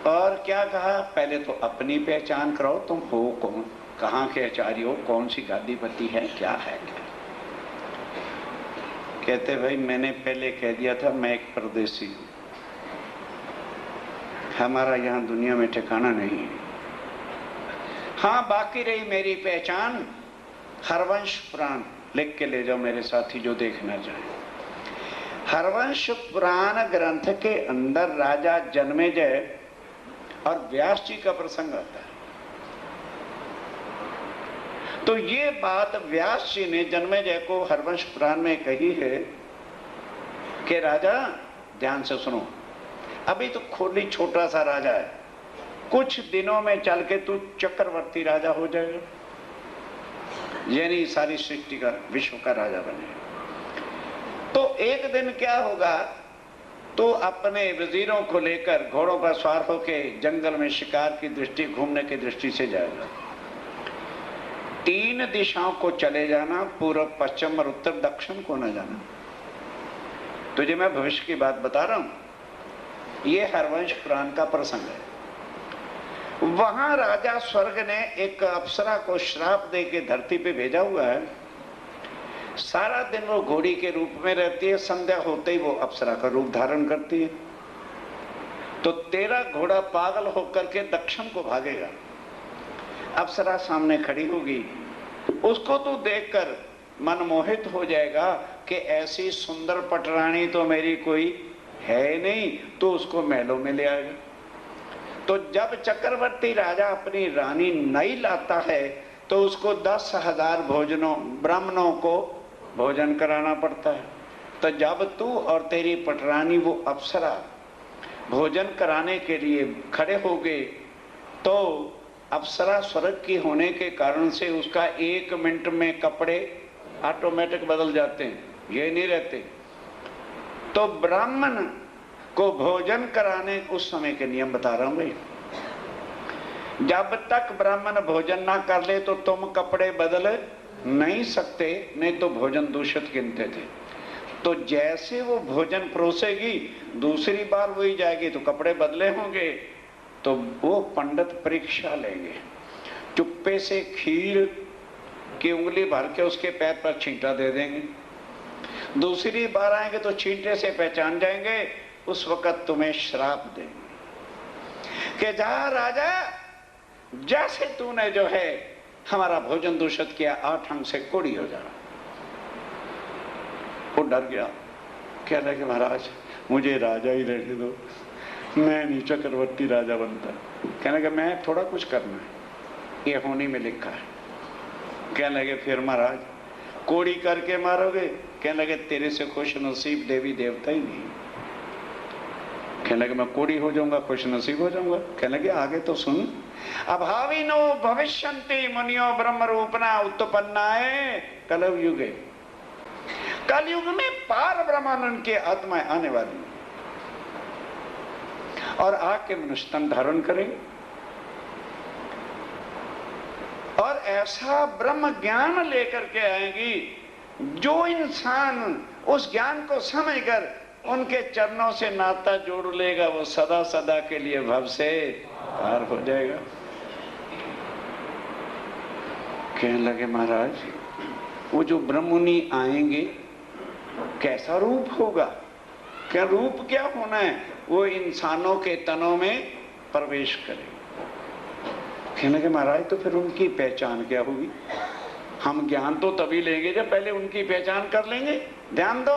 और क्या कहा, पहले तो अपनी पहचान करो, तुम हो कौन, कहाँ के आचार्य हो, कौन सी गादीपति है, क्या है क्या। कहते भाई मैंने पहले कह दिया था मैं एक परदेसी हूँ, हमारा यहाँ दुनिया में ठिकाना नहीं है। हाँ बाकी रही मेरी पहचान, हरवंश पुराण लिख के ले जाओ मेरे साथी जो देखना चाहे। हरवंश पुराण ग्रंथ के अंदर राजा जन्मेजय और व्यास जी का प्रसंग आता है। तो ये बात व्यास जी ने जन्मेजय को हरवंश पुराण में कही है कि राजा ध्यान से सुनो, अभी तो खोली छोटा सा राजा है, कुछ दिनों में चल के तू चक्रवर्ती राजा हो जाएगा, यानी सारी सृष्टि का विश्व का राजा बनेगा। तो एक दिन क्या होगा, तो अपने वजीरों को लेकर घोड़ों पर सवार होके जंगल में शिकार की दृष्टि, घूमने की दृष्टि से जाएगा। 3 दिशाओं को चले जाना, पूर्व पश्चिम और उत्तर दक्षिण को न जाना। तुझे मैं भविष्य की बात बता रहा हूं। ये हरवंश पुराण का प्रसंग है। वहां राजा स्वर्ग ने एक अप्सरा को श्राप दे के धरती पे भेजा हुआ है। सारा दिन वो घोड़ी के रूप में रहती है, संध्या होते ही वो अप्सरा का रूप धारण करती है। तो तेरा घोड़ा पागल होकर के दक्षिण को भागेगा। अप्सरा सामने खड़ी होगी, उसको तू देखकर मनमोहित हो जाएगा कि ऐसी सुंदर पटरानी तो मेरी कोई है नहीं, तो उसको महलों में ले आएगा। तो जब चक्रवर्ती राजा अपनी रानी नई लाता है तो उसको 10,000 ब्राह्मणों को भोजन कराना पड़ता है। तो जब तू और तेरी पटरानी वो अप्सरा भोजन कराने के लिए खड़े हो गए तो अप्सरा स्वर्ग की होने के कारण से उसका 1 मिनट में कपड़े ऑटोमेटिक बदल जाते हैं, ये नहीं रहते। तो ब्राह्मण को भोजन कराने उस समय के नियम बता रहा हूं भाई। जब तक ब्राह्मण भोजन ना कर ले तो तुम कपड़े बदल नहीं सकते, नहीं तो भोजन दूषित गिनते थे। तो जैसे वो भोजन परोसेगी दूसरी बार वही जाएगी तो कपड़े बदले होंगे, तो वो पंडित परीक्षा लेंगे, चुप्पे से खीर की उंगली भर के उसके पैर पर छींटा दे देंगे। दूसरी बार आएंगे तो छींटे से पहचान जाएंगे, उस वक्त तुम्हें श्राप देंगे कि जा राजा, जैसे तूने जो है हमारा भोजन दूषित किया, 8 अंग से कोड़ी हो जा। वो डर गया, कह रहा कि महाराज मुझे राजा ही रहने दो, मैं नहीं चक्रवर्ती राजा बनता। कहने लगे मैं थोड़ा कुछ करना है, ये होनी में लिखा है। कहने लगे फिर महाराज कोड़ी करके मारोगे? कहने लगे तेरे से खुश नसीब देवी देवता ही नहीं। कहने लगे मैं कोड़ी हो जाऊंगा, खुश नसीब हो जाऊंगा। कहने लगे आगे तो सुन, अभाविनो भविष्यन्ति मुनियो ब्रह्म रूपना उत्पन्नाए कलयुग युगे। कलयुग में पार ब्रह्मानंद की आत्माएं आने वाली और आके मनुष्य तन धारण करेंगे और ऐसा ब्रह्म ज्ञान लेकर के आएंगी जो इंसान उस ज्ञान को समझकर उनके चरणों से नाता जोड़ लेगा, वो सदा सदा के लिए भव से पार हो जाएगा। कहने लगे महाराज वो जो ब्रह्ममुनि आएंगे कैसा रूप होगा? क्या रूप क्या होना है? वो इंसानों के तनों में प्रवेश करेंगे। कहने लगे महाराज तो फिर उनकी पहचान क्या होगी? हम ज्ञान तो तभी लेंगे जब पहले उनकी पहचान कर लेंगे। ध्यान दो,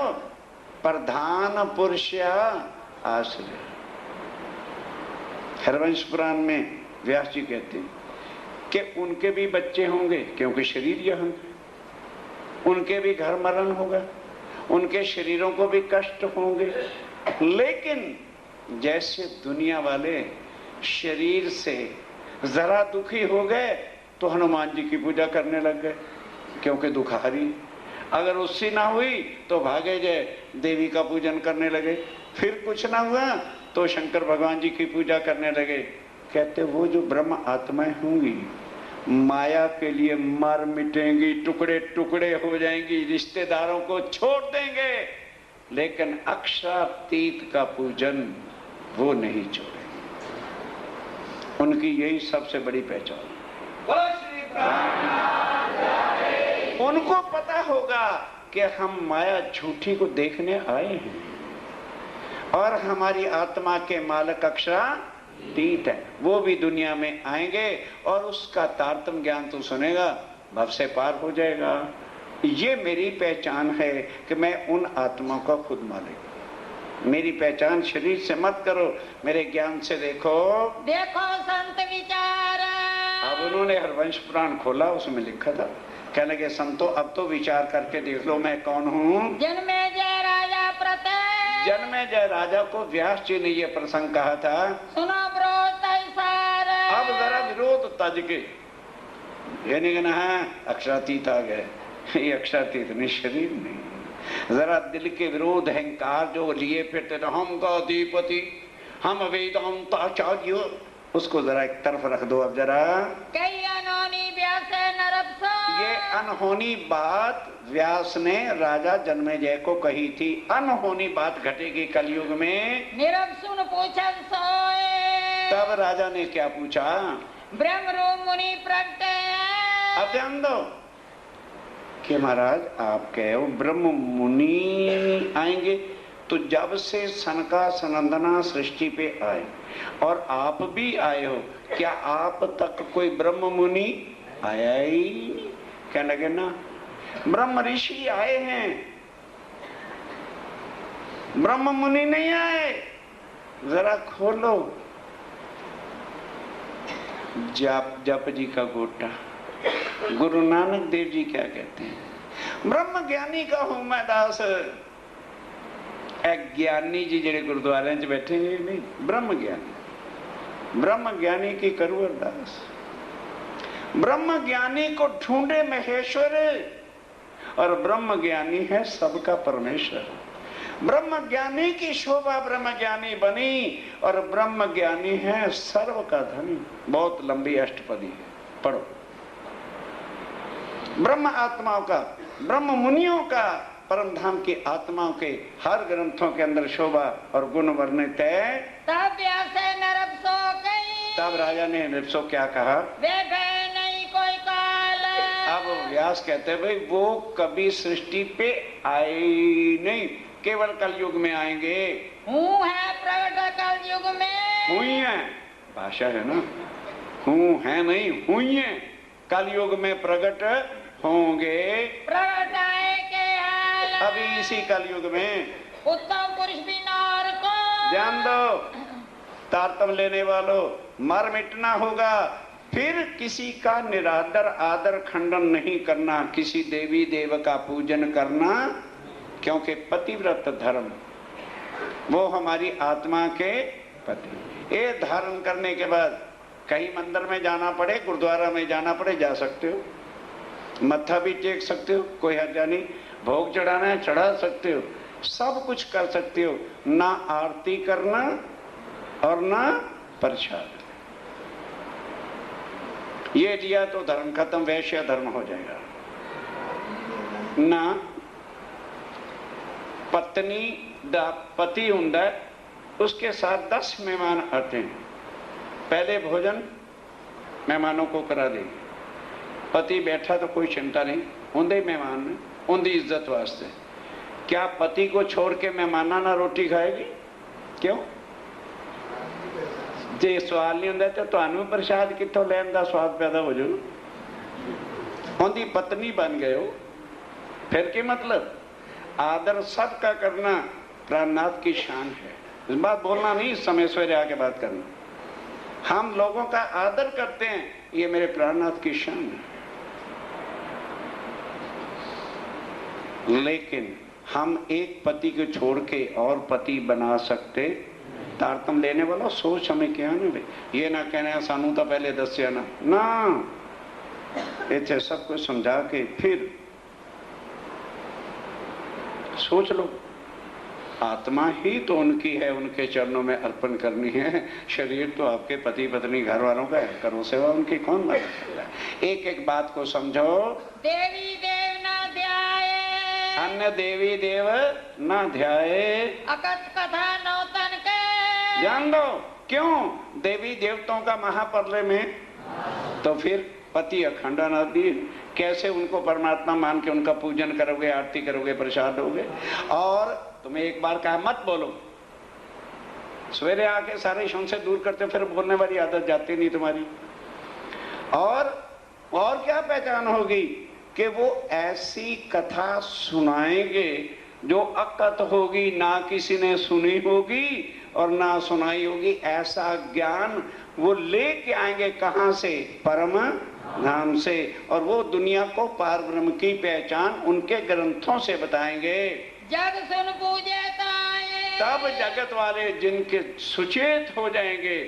प्रधान पुरुष आश्रय। हरवंश पुराण में व्यास जी कहते हैं कि उनके भी बच्चे होंगे क्योंकि शरीर यहाँ, उनके भी घर मरण होगा, उनके शरीरों को भी कष्ट होंगे, लेकिन जैसे दुनिया वाले शरीर से जरा दुखी हो गए तो हनुमान जी की पूजा करने लग गए क्योंकि दुखारी। अगर उससे ना हुई तो भागे जय देवी का पूजन करने लगे, फिर कुछ ना हुआ तो शंकर भगवान जी की पूजा करने लगे। कहते वो जो ब्रह्म आत्माएं होंगी माया के लिए मर मिटेंगी, टुकड़े टुकड़े हो जाएंगी, रिश्तेदारों को छोड़ देंगे, लेकिन अक्षरातीत का पूजन वो नहीं छोड़ेंगे। उनकी यही सबसे बड़ी पहचान। उनको पता होगा कि हम माया झूठी को देखने आए हैं और हमारी आत्मा के मालक अक्षरातीत है, वो भी दुनिया में आएंगे और उसका तारतम्य ज्ञान तू सुनेगा, भव से पार हो जाएगा। ये मेरी पहचान है कि मैं उन आत्मा का खुद मालिक। मेरी पहचान शरीर से मत करो, मेरे ज्ञान से देखो। देखो संत विचार। अब उन्होंने हरवंश पुराण खोला, उसमें लिखा था, कहने लगे संतो अब तो विचार करके देख लो मैं कौन हूँ। जन्मे जय राजा प्रत्यय। जन्मे जय राजा को व्यास जी ने ये प्रसंग कहा था। सुनो विरोध तैसार। अब जरा विरोध तज के, ये नहीं कहना है अक्षरातीत आ गए, ये अक्षरातीत नहीं, शरीर नहीं। जरा दिल के विरोध अहंकार जो लिए फिरते थे, हम का अधिपति, हम वेदांताचार्य, उसको जरा एक तरफ रख दो। अब जरा कई अनोनी व्यास नरप्सो। ये अनहोनी बात व्यास ने राजा जन्मेजय को कही थी। अनहोनी बात घटेगी कलयुग में। निरब सुन पूछन सोए। तब राजा ने क्या पूछा? ब्रह्म रूप मुनि प्रगटे। अब ध्यान दो कि महाराज आप कहे हो ब्रह्म मुनि आएंगे, तो जब से सनका सनंदना सृष्टि पे आए और आप भी आए हो, क्या आप तक कोई ब्रह्म मुनि आया ही नहीं? क्या लगे ना, ब्रह्म ऋषि आए हैं, ब्रह्म मुनि नहीं आए। जरा खोलो जप जी का गोटा। गुरु नानक देव जी क्या कहते हैं? ब्रह्म ज्ञानी का हूं मैं दास। ज्ञानी जी जेड़े गुरुद्वारे च बैठे नहीं, ब्रह्म ज्ञानी की करूं अरदास। ब्रह्म ज्ञानी को ढूंढे महेश्वर, और ब्रह्म ज्ञानी है सबका परमेश्वर। ब्रह्म ज्ञानी की शोभा ब्रह्म ज्ञानी बनी, और ब्रह्म ज्ञानी है सर्व का धनी। बहुत लंबी अष्टपदी है, पढ़ो। ब्रह्म आत्माओं का, ब्रह्म मुनियों का, परम धाम की आत्माओं के हर ग्रंथों के अंदर शोभा और गुण वर्णित है। तब व्यास नरप सो गई। तब राजा ने नृप क्या कहा? वे गए नहीं कोई काल। अब व्यास कहते भाई वो कभी सृष्टि पे आए नहीं, केवल कलयुग में आएंगे। हूँ है प्रकट कलयुग में। हुई है भाषा है ना, हूँ है नहीं हुई है, कलयुग में प्रकट होंगे। प्रकट आए के हाल। अभी इसी कलयुग में उत्तम पुरुष भी नार को। ध्यान दो तारतम लेने वालों, मर मिटना होगा। फिर किसी का निरादर आदर खंडन नहीं करना, किसी देवी देव का पूजन करना, क्योंकि पतिव्रत धर्म वो हमारी आत्मा के पति। ये धारण करने के बाद कहीं मंदिर में जाना पड़े, गुरुद्वारा में जाना पड़े, जा सकते हो, मत्था भी टेक सकते हो, कोई हर्जा नहीं। भोग चढ़ाना है चढ़ा सकते हो, सब कुछ कर सकते हो, ना आरती करना और ना प्रसाद। ये लिया तो धर्म खत्म, वैश्य धर्म हो जाएगा। ना पत्नी पति हुंदा उसके साथ 10 मेहमान आते हैं, पहले भोजन मेहमानों को करा देंगे। पति बैठा तो कोई चिंता नहीं, उनके मेहमान ने उनकी इज्जत वास्ते। क्या पति को छोड़ के मेहमाना ना रोटी खाएगी? क्यों? जे सवाल नहीं होंगे तो तुहानू प्रसाद कितों लैन का स्वाद पैदा हो जाऊ। उनकी पत्नी बन गए हो, फिर क्या मतलब? आदर सबका करना प्राणनाथ की शान है। इस बात बोलना नहीं, समय सवेरे आके बात करना। हम लोगों का आदर करते हैं, ये मेरे प्राणनाथ की शान है। लेकिन हम एक पति को छोड़ के और पति बना सकते? तारतम लेने वाला सोच हमें क्या ना भाई, ये ना कहना सानू तो पहले दसिया ना, इतने सब कुछ समझा के फिर सोच लो। आत्मा ही तो उनकी है, उनके चरणों में अर्पण करनी है। शरीर तो आपके पति पत्नी घर वालों का है, करो सेवा उनकी, कौन बात है? एक एक बात को समझो। देवी देव ना ध्याए, अन्य देवी देव ना ध्याए, अकथ कथा नौतन के। ध्यान दो, क्यों? देवी देवताओं का महापर्व में तो फिर पति अखंड अनादि, कैसे उनको परमात्मा मान के उनका पूजन करोगे, आरती करोगे, प्रसाद दोगे? और तुम्हें एक बार कहा मत बोलो, सवेरे आके सारे शौक से दूर करते, फिर बोलने वाली आदत जाती नहीं तुम्हारी। और क्या पहचान होगी कि वो ऐसी कथा सुनाएंगे जो अकथ होगी, ना किसी ने सुनी होगी और ना सुनाई होगी। ऐसा ज्ञान वो लेके आएंगे कहां से? परम धाम से। और वो दुनिया को पार ब्रह्म की पहचान उनके ग्रंथों से बताएंगे। जग सुन पूजे ताए, तब जगत वाले जिनके सुचेत हो जाएंगे,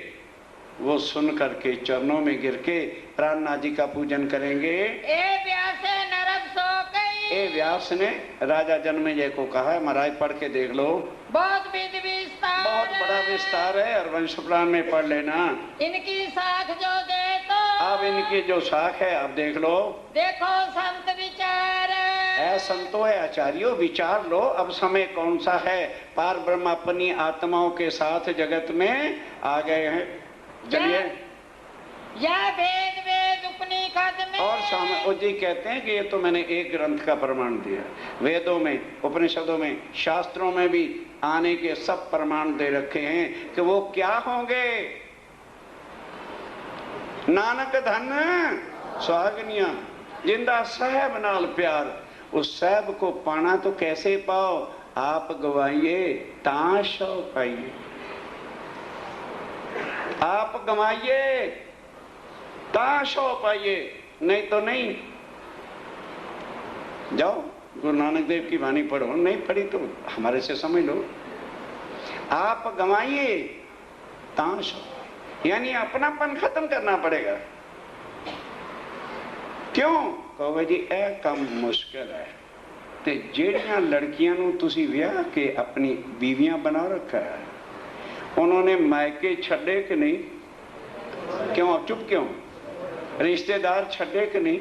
वो सुन करके चरणों में गिर के प्राणनाथ जी का पूजन करेंगे। ए व्यास नरक सो गई। ए व्यास ने राजा जन्मेजय को कहा है, महाराज पढ़ के देख लो, बहुत विधि विस्तार, बहुत बड़ा विस्तार है, और वंश पुराण में पढ़ लेना। इनकी साख जो दे तो अब इनकी जो शाख है अब देख लो, देखो संत विचार, है संतो है आचार्यों, विचार लो अब समय कौन सा है। पार ब्रह्म अपनी आत्माओं के साथ जगत में आ गए हैं। चलिए, यह वेद वेद उपनिषद में, और स्वामी जी कहते हैं कि ये तो मैंने एक ग्रंथ का प्रमाण दिया, वेदों में उपनिषदों में शास्त्रों में भी आने के सब प्रमाण दे रखे हैं कि वो क्या होंगे। नानक धन सुहागनिया जिंदा साहब नाल प्यार, उस साहब को पाना तो कैसे पाओ, आप गवाइए ताशो पाइए, आप गवाइए ताशो पाइए, नहीं तो नहीं। जाओ गुरु नानक देव की वाणी पढ़ो, नहीं पढ़ी तो हमारे से समझ लो। आप गवाइए ताशो, यानी अपनापन खत्म करना पड़ेगा। क्यों कहोगे जी ए काम मुश्किल है, ते जेड़ियां लड़कियां नूं तुसी विआह के अपनी बीवियां बना रखा है, उन्होंने मायके छड़े कि नहीं? क्यों चुप क्यों? रिश्तेदार छड़े कि नहीं?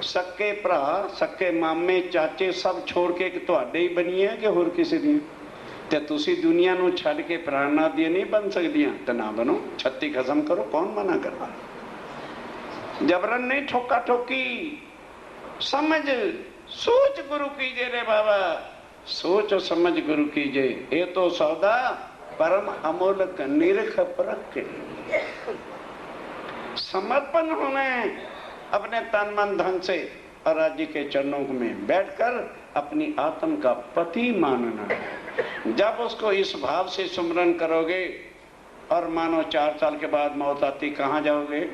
सक्के भरा सक्के मामे चाचे सब छोड़ के कि तुहाडे ही बनी है कि होर किसी दी? ते तुसी दुनिया नूं छड़ के प्राणनाथ दी नहीं बन सकदियां ते ना बनो, छत्ती खत्म करो, कौन मना करता? जबरन नहीं, ठोका ठोकी, समझ सोच गुरु कीजिए रे बाबा, सोच और समझ गुरु कीजिए। ये तो सौदा परम अमोलक निरख परख के समर्पण होने अपने तन मन धन से और राज्य के चरणों में बैठकर अपनी आत्म का पति मानना। जब उसको इस भाव से सुमरन करोगे और मानो 4 साल के बाद मौत आती, कहाँ जाओगे?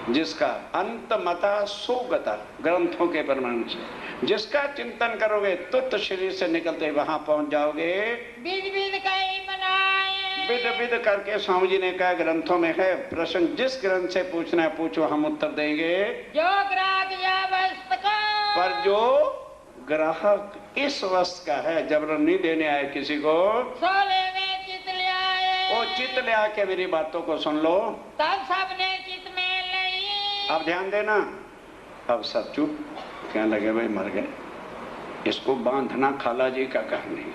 जिसका अंत मता सोगता ग्रंथों के प्रमाण से जिसका चिंतन करोगे तुत शरीर से निकलते वहां पहुंच जाओगे। विध विध कई मनाए, विध विध करके स्वामी जी ने कहा ग्रंथों में है प्रश्न, जिस ग्रंथ से पूछना है पूछो, हम उत्तर देंगे। जो ग्राहक या वस्तु का, पर जो ग्राहक इस वस्तु का है, जबरन नहीं देने आए किसी को, सोले में चित ले आए, वो चित ले आके मेरी बातों को सुन लो, तब सबने चित में लई। अब ध्यान देना। अब सब चुप, क्या लगे भाई मर गए, इसको बांधना खाला जी का काम नहीं।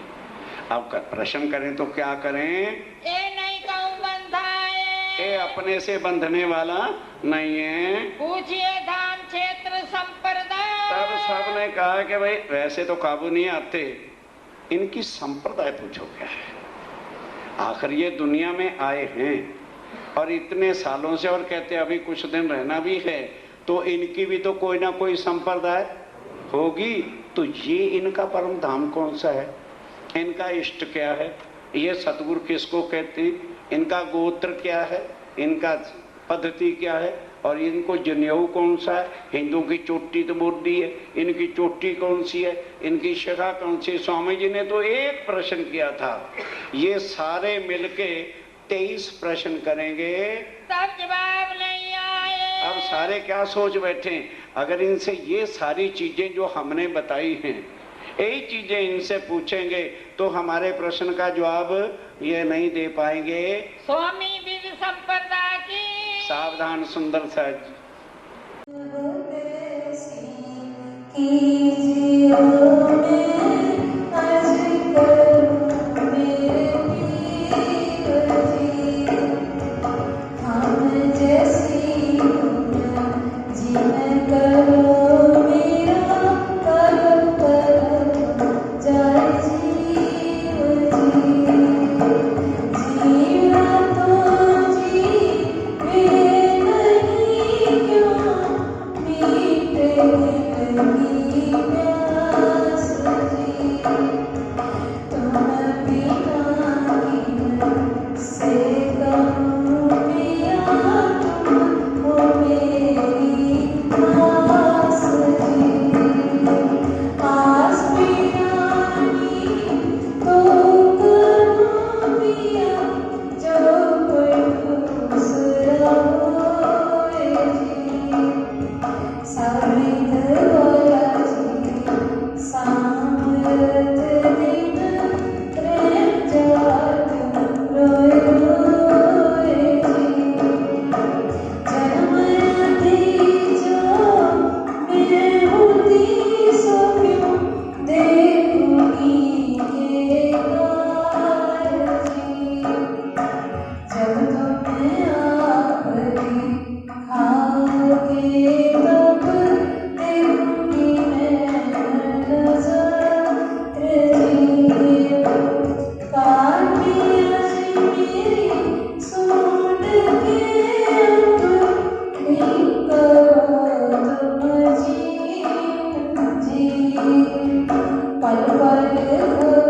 अब प्रश्न करें तो क्या करें? ए नहीं कहूँ बंधाए, ये अपने से बंधने वाला नहीं है। पूछिए धाम क्षेत्र संप्रदाय, तब सबने कहा कि भाई वैसे तो काबू नहीं आते, इनकी संप्रदाय पूछो क्या है। आखिर ये दुनिया में आए हैं और इतने सालों से, और कहते अभी कुछ दिन रहना भी है, तो इनकी भी तो कोई ना कोई संप्रदाय होगी। तो ये इनका परम धाम कौन सा है, इनका इष्ट क्या है, ये सतगुरु किसको कहते हैं, इनका गोत्र क्या है, इनका पद्धति क्या है, और इनको जनेऊ कौन सा है। हिंदुओं की चोटी तो मोटी है, इनकी चोटी कौन सी है, इनकी शिखा कौन सी। स्वामी जी ने तो एक प्रश्न किया था, ये सारे मिलके 23 प्रश्न करेंगे, तब जवाब नहीं आए। अब सारे क्या सोच बैठे, अगर इनसे ये सारी चीजें जो हमने बताई हैं, यही चीजें इनसे पूछेंगे तो हमारे प्रश्न का जवाब ये नहीं दे पाएंगे। स्वामी विधि संप्रदाय की सावधान सुंदर सहज। Thank you. पल पल